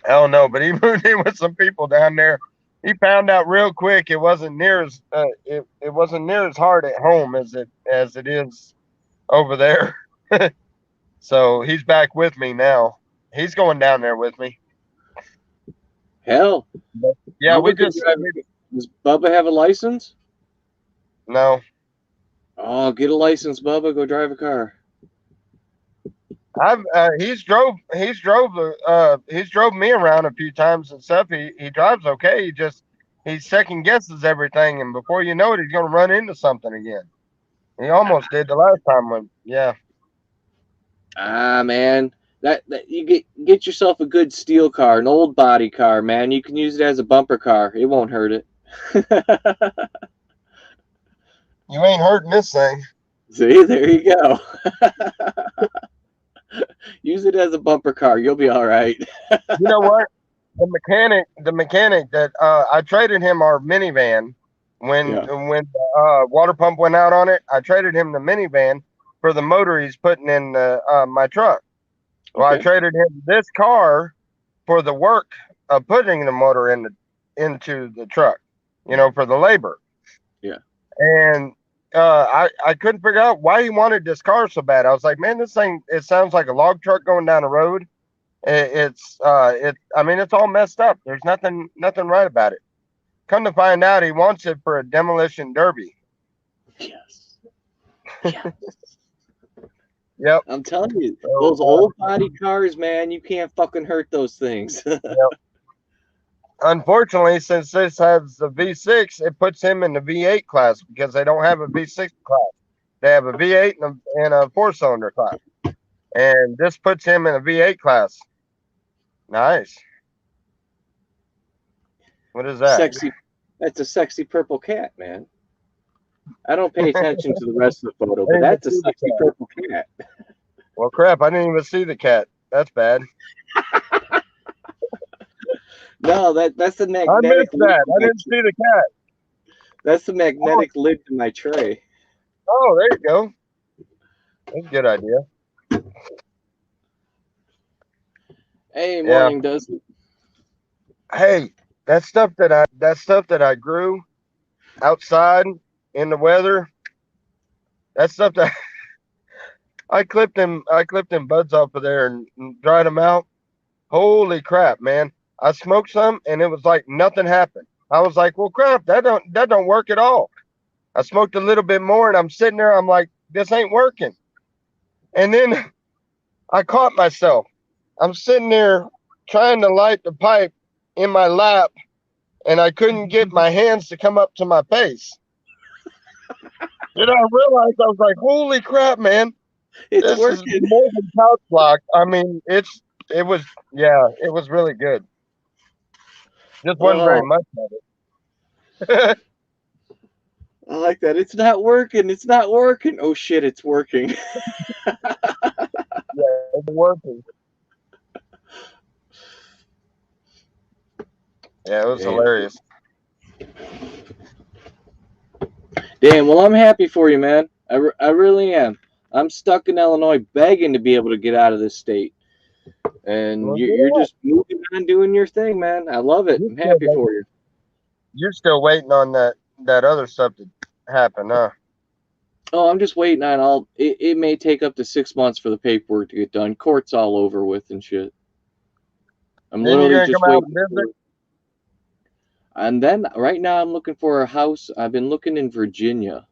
Hell no, but he moved in with some people down there. He found out real quick it wasn't near as it wasn't near as hard at home as it is over there. So he's back with me now. He's going down there with me. Hell, yeah, Bubba does Bubba have a license? No. Oh, get a license, Bubba. Go drive a car. I've he's drove me around a few times and stuff. He drives okay. He second guesses everything, and before you know it, he's gonna run into something again. He almost did the last time when Ah, man. That you get yourself a good steel car, an old body car, man. You can use it as a bumper car. It won't hurt it. you ain't hurting this thing. See, there you go. Use it as a bumper car. You'll be all right. You know what? The mechanic that I traded him our minivan when the water pump went out on it. I traded him the minivan for the motor he's putting in my truck. Well, I traded him this car for the work of putting the motor into the truck, for the labor. Yeah. And I couldn't figure out why he wanted this car so bad. I was like, man, this thing, it sounds like a log truck going down the road. It's all messed up. There's nothing right about it. Come to find out, he wants it for a demolition derby. Yes. Yep. I'm telling you, those old body cars, man, you can't fucking hurt those things. Yep. Unfortunately, since this has the V6, it puts him in the V8 class because they don't have a V6 class. They have a V8 and a 4-cylinder class. And this puts him in a V8 class. Nice. What is that? Sexy. That's a sexy purple cat, man. I don't pay attention to the rest of the photo, but that's a sexy purple cat. Well, crap, I didn't even see the cat. That's bad. No, that's the magnetic. I missed that. I didn't see the cat. That's the magnetic lid to my tray. Oh, there you go. That's a good idea. Hey, morning, does it? Hey, that stuff that I grew outside in the weather, that stuff that I clipped them buds off of there and dried them out. Holy crap, man. I smoked some and it was like nothing happened. I was like, well, crap, that don't work at all. I smoked a little bit more and I'm sitting there, I'm like, this ain't working. And then I caught myself. I'm sitting there trying to light the pipe in my lap and I couldn't get my hands to come up to my face. And I realized, I was like, holy crap, man. It's working. Is more than couch block. I mean, it was really good. Just wasn't very much of it. I like that. It's not working. It's not working. Oh shit, it's working. Yeah, it's working. Yeah, it was hilarious. Damn, well, I'm happy for you, man. I really am. I'm stuck in Illinois begging to be able to get out of this state. And you're just moving on, doing your thing, man. I love it. I'm happy for you. You're still waiting on that other stuff to happen, huh? Oh, I'm just waiting on it may take up to 6 months for the paperwork to get done. Court's all over with and shit. I'm literally just waiting. And then right now I'm looking for a house. I've been looking in Virginia.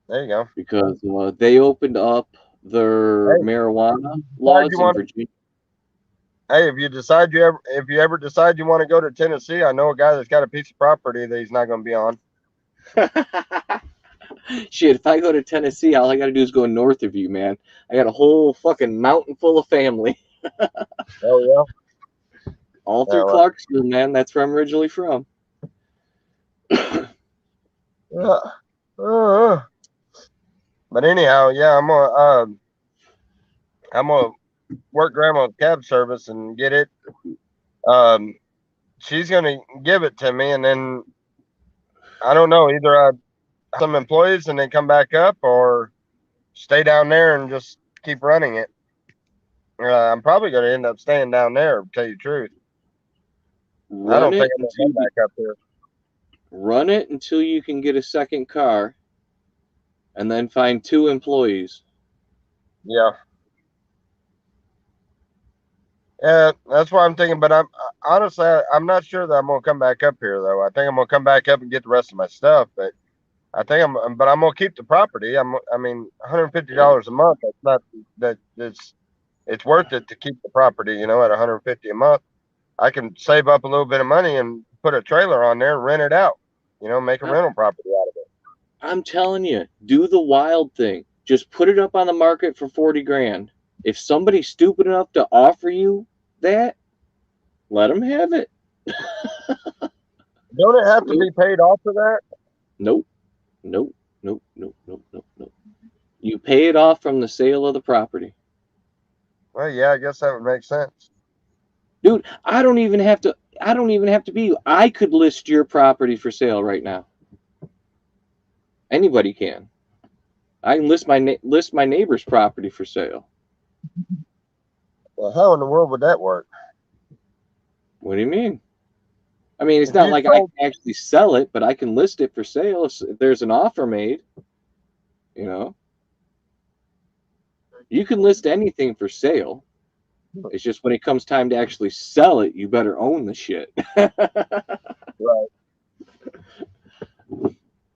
There you go. Because they opened up their marijuana laws in Virginia. Hey, if you ever decide you want to go to Tennessee, I know a guy that's got a piece of property that he's not going to be on. Shit, if I go to Tennessee, all I got to do is go north of you, man. I got a whole fucking mountain full of family. Oh, yeah. All through Clarksville, man. That's where I'm originally from. Yeah. But anyhow, yeah, I'm gonna work grandma's cab service and get it. She's gonna give it to me, and then I don't know, either I have some employees and then come back up, or stay down there and just keep running it. I'm probably gonna end up staying down there, to tell you the truth. I don't think I'm gonna come back up here. Run it until you can get a second car, and then find 2 employees. Yeah. Yeah, that's what I'm thinking. But I'm honestly, I'm not sure that I'm gonna come back up here though. I think I'm gonna come back up and get the rest of my stuff. But but I'm gonna keep the property. I mean, $150 a month. That's not that. It's worth it to keep the property. You know, at $150 a month, I can save up a little bit of money and put a trailer on there and rent it out. You know, make a rental property out of it. I'm telling you, do the wild thing. Just put it up on the market for 40 grand. If somebody's stupid enough to offer you that, let them have it. Don't it have to be paid off for that? Nope. Nope. Nope. Nope. Nope. Nope. Nope. You pay it off from the sale of the property. Well, yeah, I guess that would make sense. Dude, I don't even have to be you. I could list your property for sale right now. Anybody can. I can list my neighbor's property for sale. Well, how in the world would that work? What do you mean? I mean, it's not like I can actually sell it, but I can list it for sale if there's an offer made. You know, you can list anything for sale. It's just when it comes time to actually sell it, you better own the shit. Right.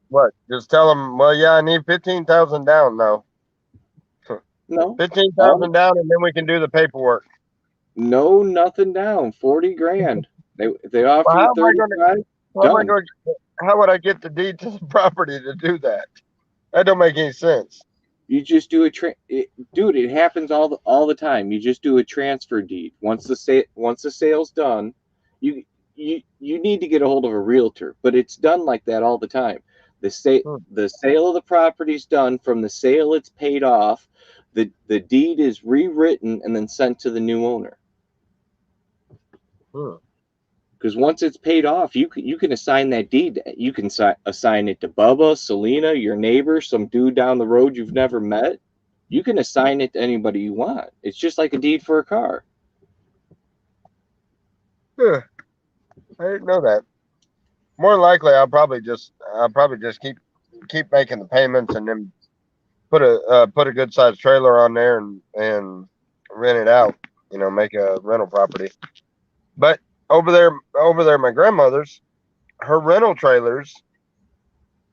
What? Just tell them, well, yeah, I need 15,000 down. No, No, 15,000 down, and then we can do the paperwork. no, nothing down. 40 grand. They offer Well, you 35. How would I get the deed to the property to do that? That don't make any sense. You just do dude. It happens all the time. You just do a transfer deed. Once the sale's done, you need to get a hold of a realtor. But it's done like that all the time. The sale of the property's done. From the sale, it's paid off. The deed is rewritten and then sent to the new owner. Because once it's paid off, you can assign that deed. You can assign it to Bubba, Selena, your neighbor, some dude down the road you've never met. You can assign it to anybody you want. It's just like a deed for a car. I didn't know that. More than likely, I'll probably just keep making the payments and then put a good sized trailer on there and rent it out. You know, make a rental property. But over there, my grandmother's, her rental trailers,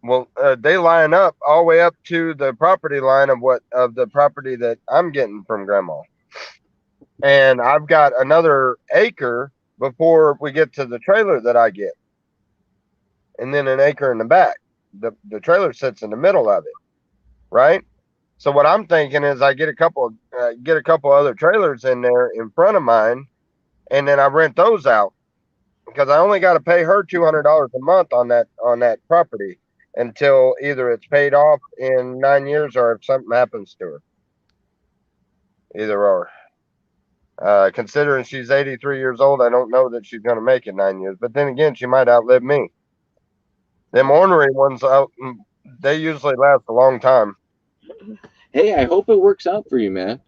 well, they line up all the way up to the property line of the property that I'm getting from Grandma. And I've got another acre before we get to the trailer that I get. And then an acre in the back. The trailer sits in the middle of it. Right? So what I'm thinking is I get a couple other trailers in there in front of mine, and then I rent those out because I only got to pay her $200 a month on that property until either it's paid off in 9 years or if something happens to her. Either or. Considering she's 83 years old, I don't know that she's going to make it 9 years. But then again, she might outlive me. Them ornery ones, they usually last a long time. Hey, I hope it works out for you, man.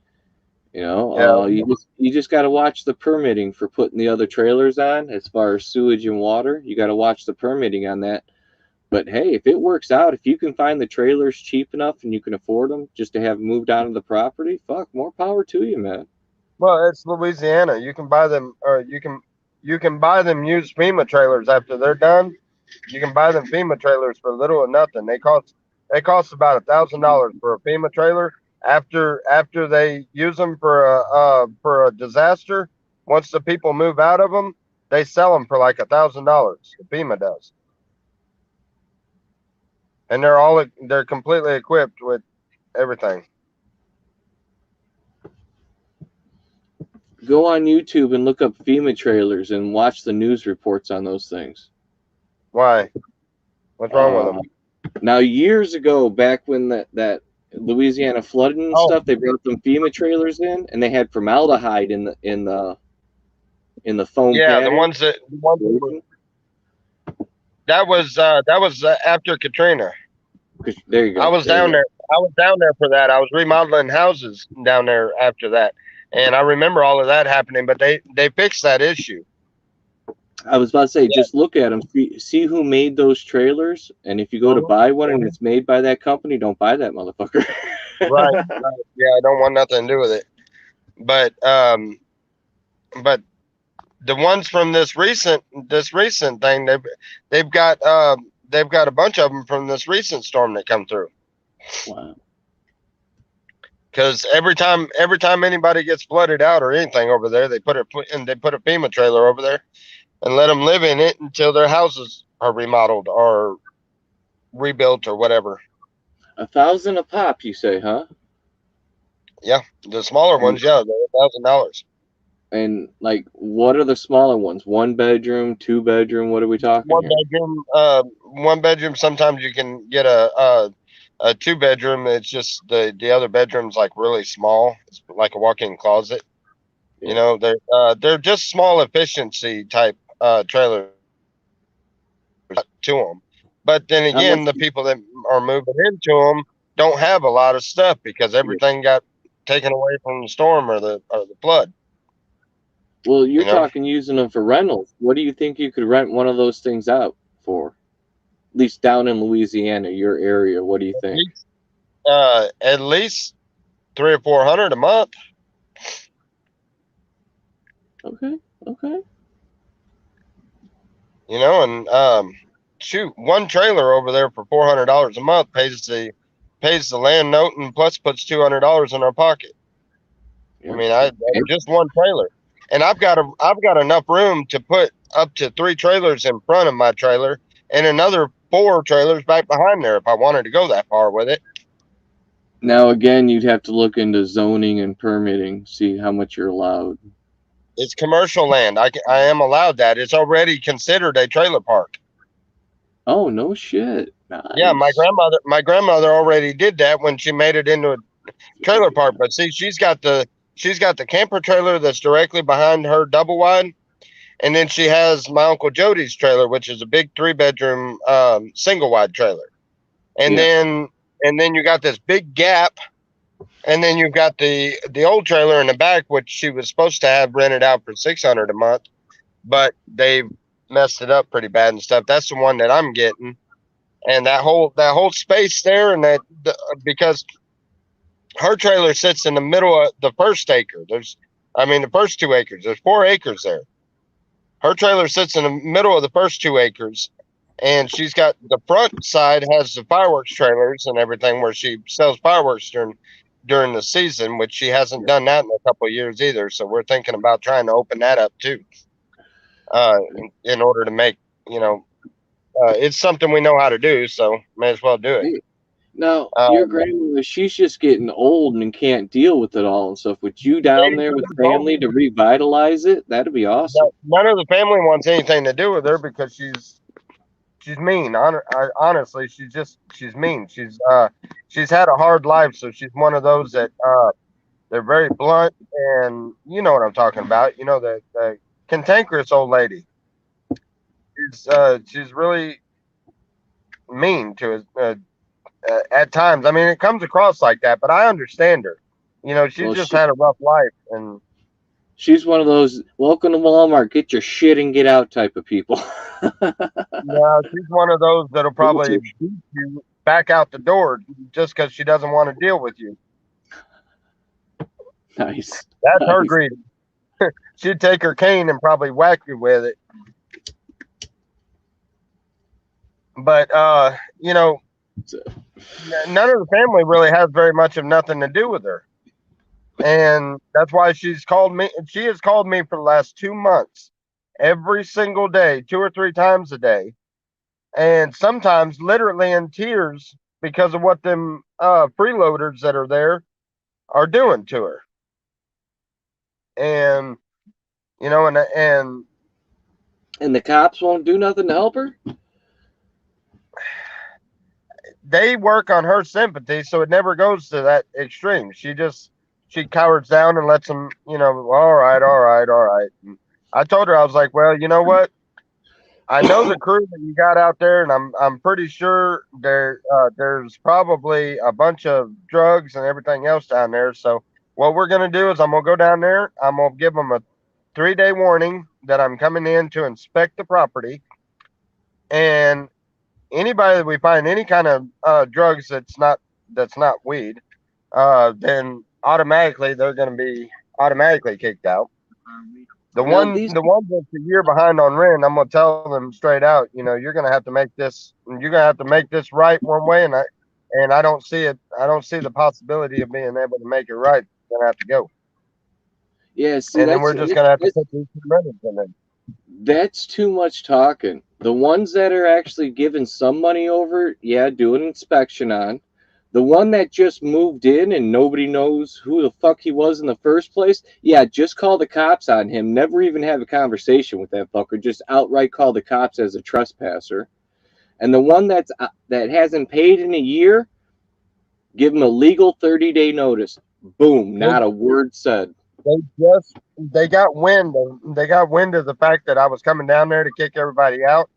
You know, you just got to watch the permitting for putting the other trailers on. As far as sewage and water, you got to watch the permitting on that. But hey, if it works out, if you can find the trailers cheap enough and you can afford them just to have moved onto the property, fuck, more power to you, man. Well, it's Louisiana. You can buy them, or you can buy them used FEMA trailers after they're done. You can buy them FEMA trailers for little or nothing. They cost about $1,000 for a FEMA trailer. After they use them for a disaster, once the people move out of them, they sell them for like $1,000. FEMA does, and they're completely equipped with everything. Go on YouTube and look up FEMA trailers and watch the news reports on those things. Why? What's wrong with them? Now, years ago, back when that Louisiana flooding and stuff, they brought them FEMA trailers in, and they had formaldehyde in the foam. Yeah, the ones that was after Katrina. There you go. I was down there for that. I was remodeling houses down there after that, and I remember all of that happening. But they fixed that issue. I was about to say, just look at them, see who made those trailers, and if you go to buy one and it's made by that company, don't buy that motherfucker. Right. Yeah, I don't want nothing to do with it. But the ones from this recent thing, they've got they've got a bunch of them from this recent storm that come through. Wow. Because every time anybody gets flooded out or anything over there, they put a FEMA trailer over there and let them live in it until their houses are remodeled or rebuilt or whatever. $1,000 a pop, you say, huh? Yeah, the smaller ones, yeah, they're $1,000. And like, what are the smaller ones? 1 bedroom, 2 bedroom? What are we talking One here? bedroom, 1 bedroom. Sometimes you can get a 2 bedroom. It's just the other bedroom's like really small. It's like a walk-in closet. Yeah. You know, they're just small efficiency type trailers to them. But then How again, much- the people that are moving into them don't have a lot of stuff because everything got taken away from the storm or the flood. Well, you're You know? talking using them for rentals. What do you think you could rent one of those things out for? At least down in Louisiana, your area. What do you think? At least $300 or $400 a month. Okay. You know, and shoot, one trailer over there for $400 a month pays the land note and plus puts $200 in our pocket. Yeah. I mean, just one trailer, and I've got enough room to put up to 3 trailers in front of my trailer and another 4 trailers back behind there if I wanted to go that far with it. Now, again, you'd have to look into zoning and permitting, see how much you're allowed. It's commercial land. I am allowed that. It's already considered a trailer park. Oh, no shit. Nice. Yeah, my grandmother already did that when she made it into a trailer park. But see, she's got the camper trailer that's directly behind her double wide, and then she has my Uncle Jody's trailer, which is a big 3-bedroom single wide trailer. And then you got this big gap, and then you've got the old trailer in the back, which she was supposed to have rented out for $600 a month, but they messed it up pretty bad and stuff. That's the one that I'm getting. And that whole space there, and because her trailer sits in the middle of the first acre. The first 2 acres. There's 4 acres there. Her trailer sits in the middle of the first 2 acres, and she's got the front side has the fireworks trailers and everything where she sells fireworks during the season, which she hasn't done that in a couple of years either. So we're thinking about trying to open that up too, in order to make it's something we know how to do, so may as well do it. Now, your grandmother, she's just getting old and can't deal with it all and stuff. With you down there with family to revitalize it, that'd be awesome. None of the family wants anything to do with her because she's mean. Honestly, she's mean. She's had a hard life, so she's one of those that they're very blunt, and you know what I'm talking about. You know, the cantankerous old lady. She's really mean to us at times. I mean, it comes across like that, but I understand her. You know, she's had a rough life, and she's one of those welcome to Walmart, get your shit and get out type of people. Yeah, she's one of those that'll probably beat you back out the door just because she doesn't want to deal with you. Nice. That's her greedy. She'd take her cane and probably whack you with it. But you know, none of the family really has very much of nothing to do with her. And that's why she's called me. She has called me for the last 2 months, every single day, 2 or 3 times a day. And sometimes literally in tears because of what them freeloaders that are there are doing to her. And, you know, and the cops won't do nothing to help her? They work on her sympathy, so it never goes to that extreme. She cowers down and lets them, you know, all right. And I told her, I was like, well, you know what? I know the crew that you got out there, and I'm pretty sure there's probably a bunch of drugs and everything else down there. So what we're gonna do is I'm gonna go down there. I'm gonna give them a 3-day warning that I'm coming in to inspect the property, and anybody that we find any kind of drugs that's not weed, then automatically they're going to be automatically kicked out. The Now, one that's a year behind on rent, I'm gonna tell them straight out. You know, you're gonna have to make this. You're gonna have to make this right one way, and I don't see it. I don't see the possibility of being able to make it right. You're gonna have to go, yeah, see, and then we're just gonna have to put these two renters in there. that's too much talking. The ones that are actually giving some money over, yeah, do an inspection on. The one that just moved in and nobody knows who the fuck he was in the first place, yeah, just call the cops on him. Never even have a conversation with that fucker. Just outright call the cops as a trespasser. And the one that hasn't paid in a year, give him a legal 30-day notice. Boom, not a word said. They got wind of the fact that I was coming down there to kick everybody out,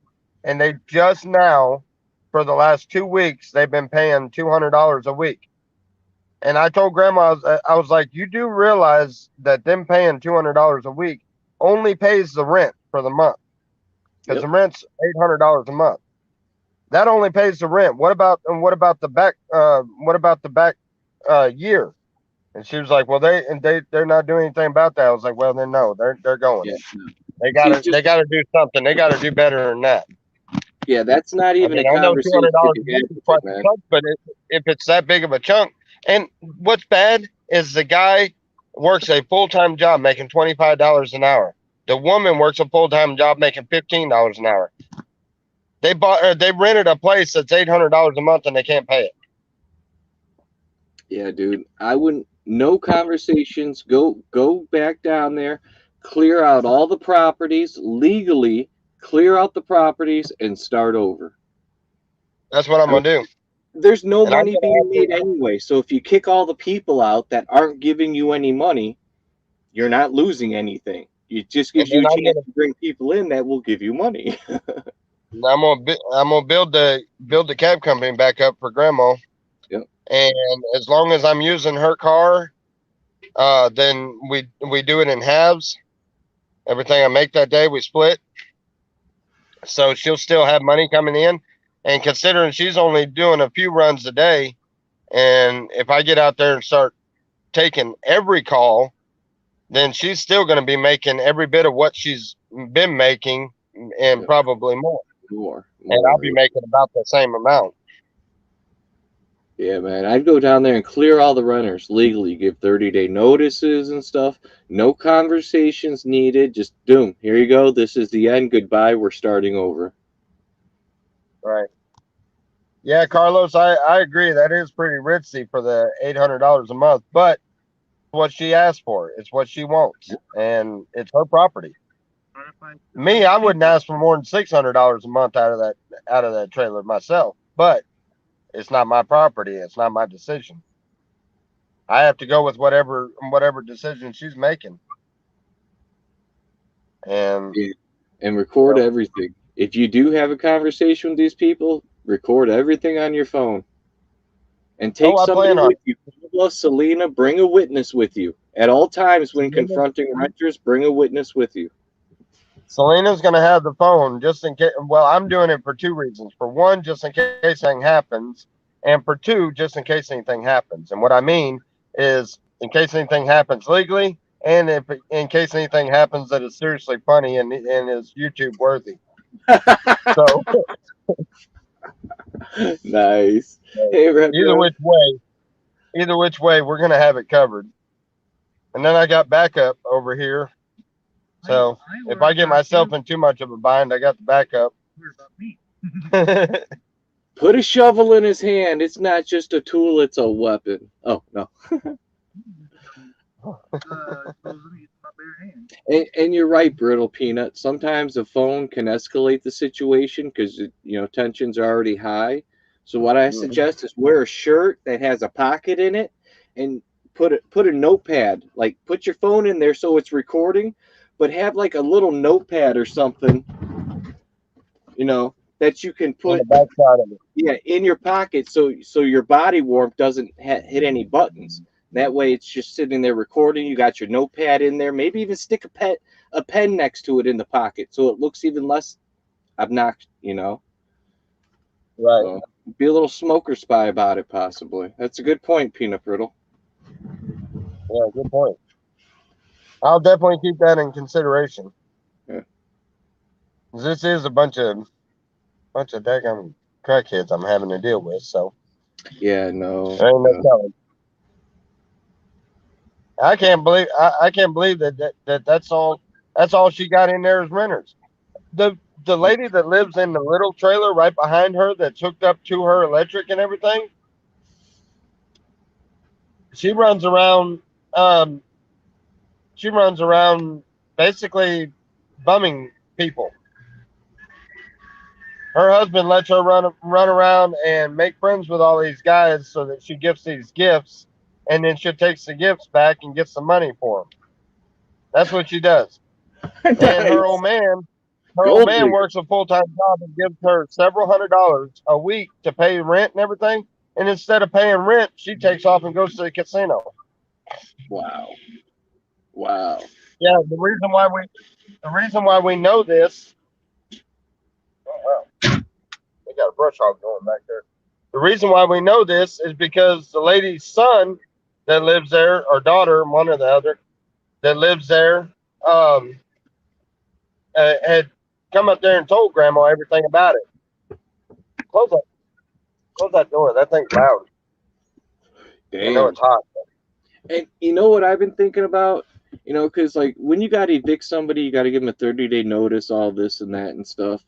and they just now, for the last 2 weeks, they've been paying $200 a week. And I told Grandma, I was like, you do realize that them paying $200 a week only pays the rent for the month, because the rent's $800 a month. That only pays the rent. What about the back? Year? And she was like, well, they're not doing anything about that. I was like, well, then no, they're going. Yeah. They gotta do something. They gotta do better than that. Yeah, that's not even I a know conversation. $200 is quite a chunk, but if it's that big of a chunk, and what's bad is the guy works a full-time job making $25 an hour. The woman works a full-time job making $15 an hour. They rented a place that's $800 a month and they can't pay it. Yeah, dude. I wouldn't. No conversations. Go back down there, clear out all the properties legally. Clear out the properties and start over. That's what I'm gonna do. There's no money being made anyway. So if you kick all the people out that aren't giving you any money, you're not losing anything. It just gives you a chance to bring people in that will give you money. I'm gonna build the cab company back up for Grandma. Yep. And as long as I'm using her car, then we do it in halves. Everything I make that day, we split. So she'll still have money coming in. And considering she's only doing a few runs a day, and if I get out there and start taking every call, then she's still going to be making every bit of what she's been making, and probably more. And I'll be making about the same amount. Yeah, man. I'd go down there and clear all the renters legally, give 30-day notices and stuff. No conversations needed. Just boom, here you go. This is the end. Goodbye. We're starting over. Right. Yeah, Carlos, I agree. That is pretty ritzy for the $800 a month, but what she asked for. It's what she wants, and it's her property. Me, I wouldn't ask for more than $600 a month out of that trailer myself, but it's not my property. It's not my decision. I have to go with whatever decision she's making. And record everything. If you do have a conversation with these people, record everything on your phone. And take somebody with you. Selena, bring a witness with you. At all times when confronting renters, bring a witness with you. Selena's going to have the phone just in case. Well, I'm doing it for two reasons. For one, just in case anything happens. And for two, just in case anything happens. And what I mean is in case anything happens legally, and in case anything happens that is seriously funny and is YouTube worthy. So nice. Hey, either which way, we're going to have it covered. And then I got backup over here. So if I get myself in too much of a bind, I got the backup. Put a shovel in his hand. It's not just a tool, it's a weapon. Oh, no. And you're right, Brittle Peanut. Sometimes a phone can escalate the situation because, tensions are already high. So what I suggest is wear a shirt that has a pocket in it and put a notepad. Like, put your phone in there so it's recording, but have like a little notepad or something, that you can put in your pocket so your body warmth doesn't hit any buttons. That way it's just sitting there recording. You got your notepad in there. Maybe even stick a pen next to it in the pocket so it looks even less obnoxious, Right. So, be a little smoker spy about it, possibly. That's a good point, Peanut Brittle. Yeah, good point. I'll definitely keep that in consideration. Yeah. This is a bunch of daggum crackheads I'm having to deal with, so Yeah, no. there ain't no telling. I can't believe that's all she got in there is renters. The lady that lives in the little trailer right behind her that's hooked up to her electric and everything, she runs around um she runs around basically bumming people. Her husband lets her run around and make friends with all these guys so that she gets these gifts, and then she takes the gifts back and gets the money for them. That's what she does. And her Nice. old man, Gold digger. works a full time job and gives her several $100s a week to pay rent and everything. And instead of paying rent, she takes off and goes to the casino. Wow. Wow. Yeah, the reason why we know this. Oh, wow. We got a brush hog going back there. The reason why we know this is because the lady's son that lives there, or daughter, one or the other, that lives there, um, had come up there and told grandma everything about it. Close that, close that door. That thing's loud. I know Damn. it's hot. And you know what I've been thinking about? You know, because like when you got to evict somebody, you got to give them a 30-day notice, all this and that and stuff.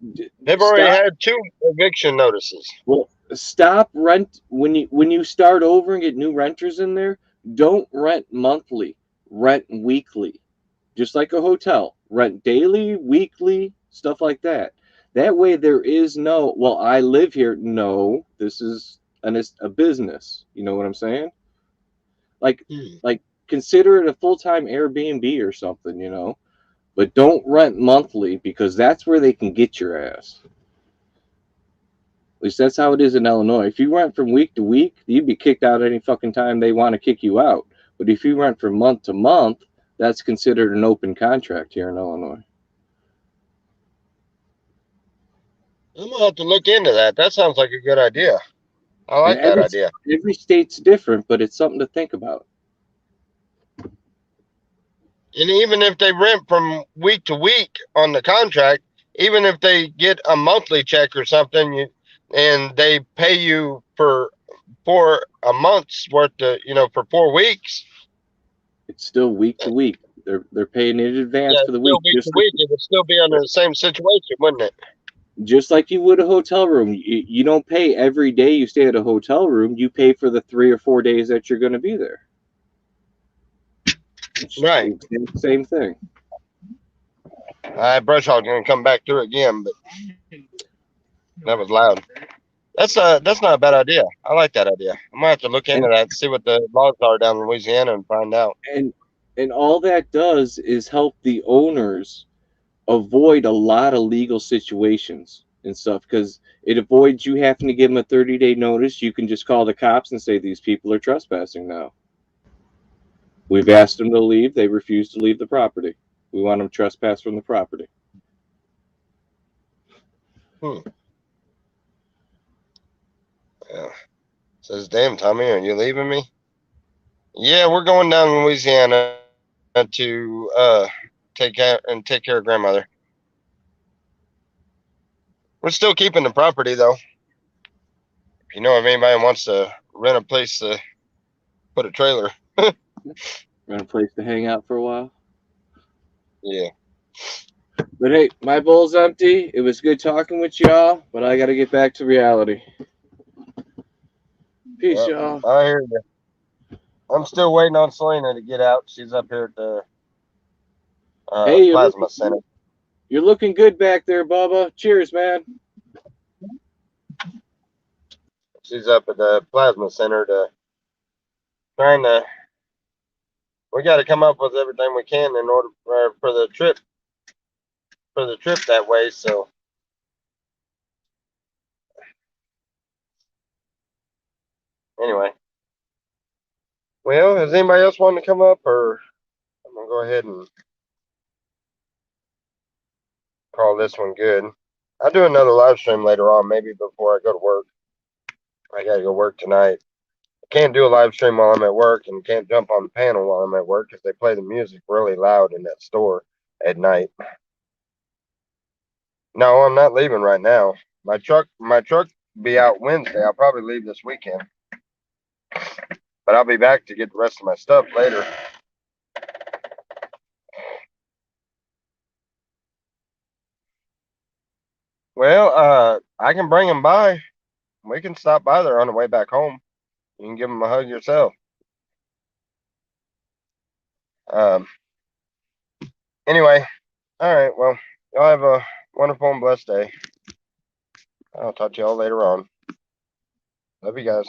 They've already Stop. had 2 eviction notices. Well, stop rent when you start over and get new renters in there. Don't rent monthly. Rent weekly, just like a hotel. Rent daily, weekly, stuff like that. That way, there is no. Well, I live here. No, this is a business. You know what I'm saying? Like consider it a full-time Airbnb or something, you know. But don't rent monthly because that's where they can get your ass. At least that's how it is in Illinois. If you rent from week to week, you'd be kicked out any fucking time they want to kick you out. But if you rent from month to month, that's considered an open contract here in Illinois. I'm gonna have to look into that. That sounds like a good idea. I like that idea. Every state's different, but it's something to think about. And even if they rent from week to week on the contract, even if they get a monthly check or something, and they pay you for a month's worth of, for 4 weeks. It's still week to week. They're paying in advance for the week. Week to week, it would still be under the same situation, wouldn't it? Just like you would a hotel room. You don't pay every day you stay at a hotel room. You pay for the 3 or 4 days that you're going to be there. Right. Same thing. Brush hog's gonna come back through again, but that was loud. That's not a bad idea. I like that idea. I'm gonna have to look into that, see what the laws are down in Louisiana, and find out. And all that does is help the owners avoid a lot of legal situations and stuff, because it avoids you having to give them a 30-day notice. You can just call the cops and say these people are trespassing now. We've asked them to leave. They refuse to leave the property. We want them to trespass from the property. Yeah. Says, damn, Tommy, are you leaving me? Yeah, we're going down to Louisiana to take care of grandmother. We're still keeping the property though. If you know if anybody wants to rent a place to put a trailer. Rent a place to hang out for a while. Yeah. But hey, my bowl's empty. It was good talking with y'all, but I got to get back to reality. Peace, y'all. I hear you. I'm still waiting on Selena to get out. She's up here at the plasma center. You're looking good back there, Bubba. Cheers, man. She's up at the plasma center we got to come up with everything we can in order for the trip that way. So anyway, well, has anybody else wanting to come up, or I'm gonna go ahead and call this one good. I'll do another live stream later on, maybe before I go to work. I gotta go work tonight. can't do a live stream while I'm at work, and can't jump on the panel while I'm at work because they play the music really loud in that store at night. No, I'm not leaving right now. My truck be out Wednesday. I'll probably leave this weekend, but I'll be back to get the rest of my stuff later. Well, I can bring them by. We can stop by there on the way back home. You can give them a hug yourself. Anyway, all right. Well, y'all have a wonderful and blessed day. I'll talk to y'all later on. Love you guys.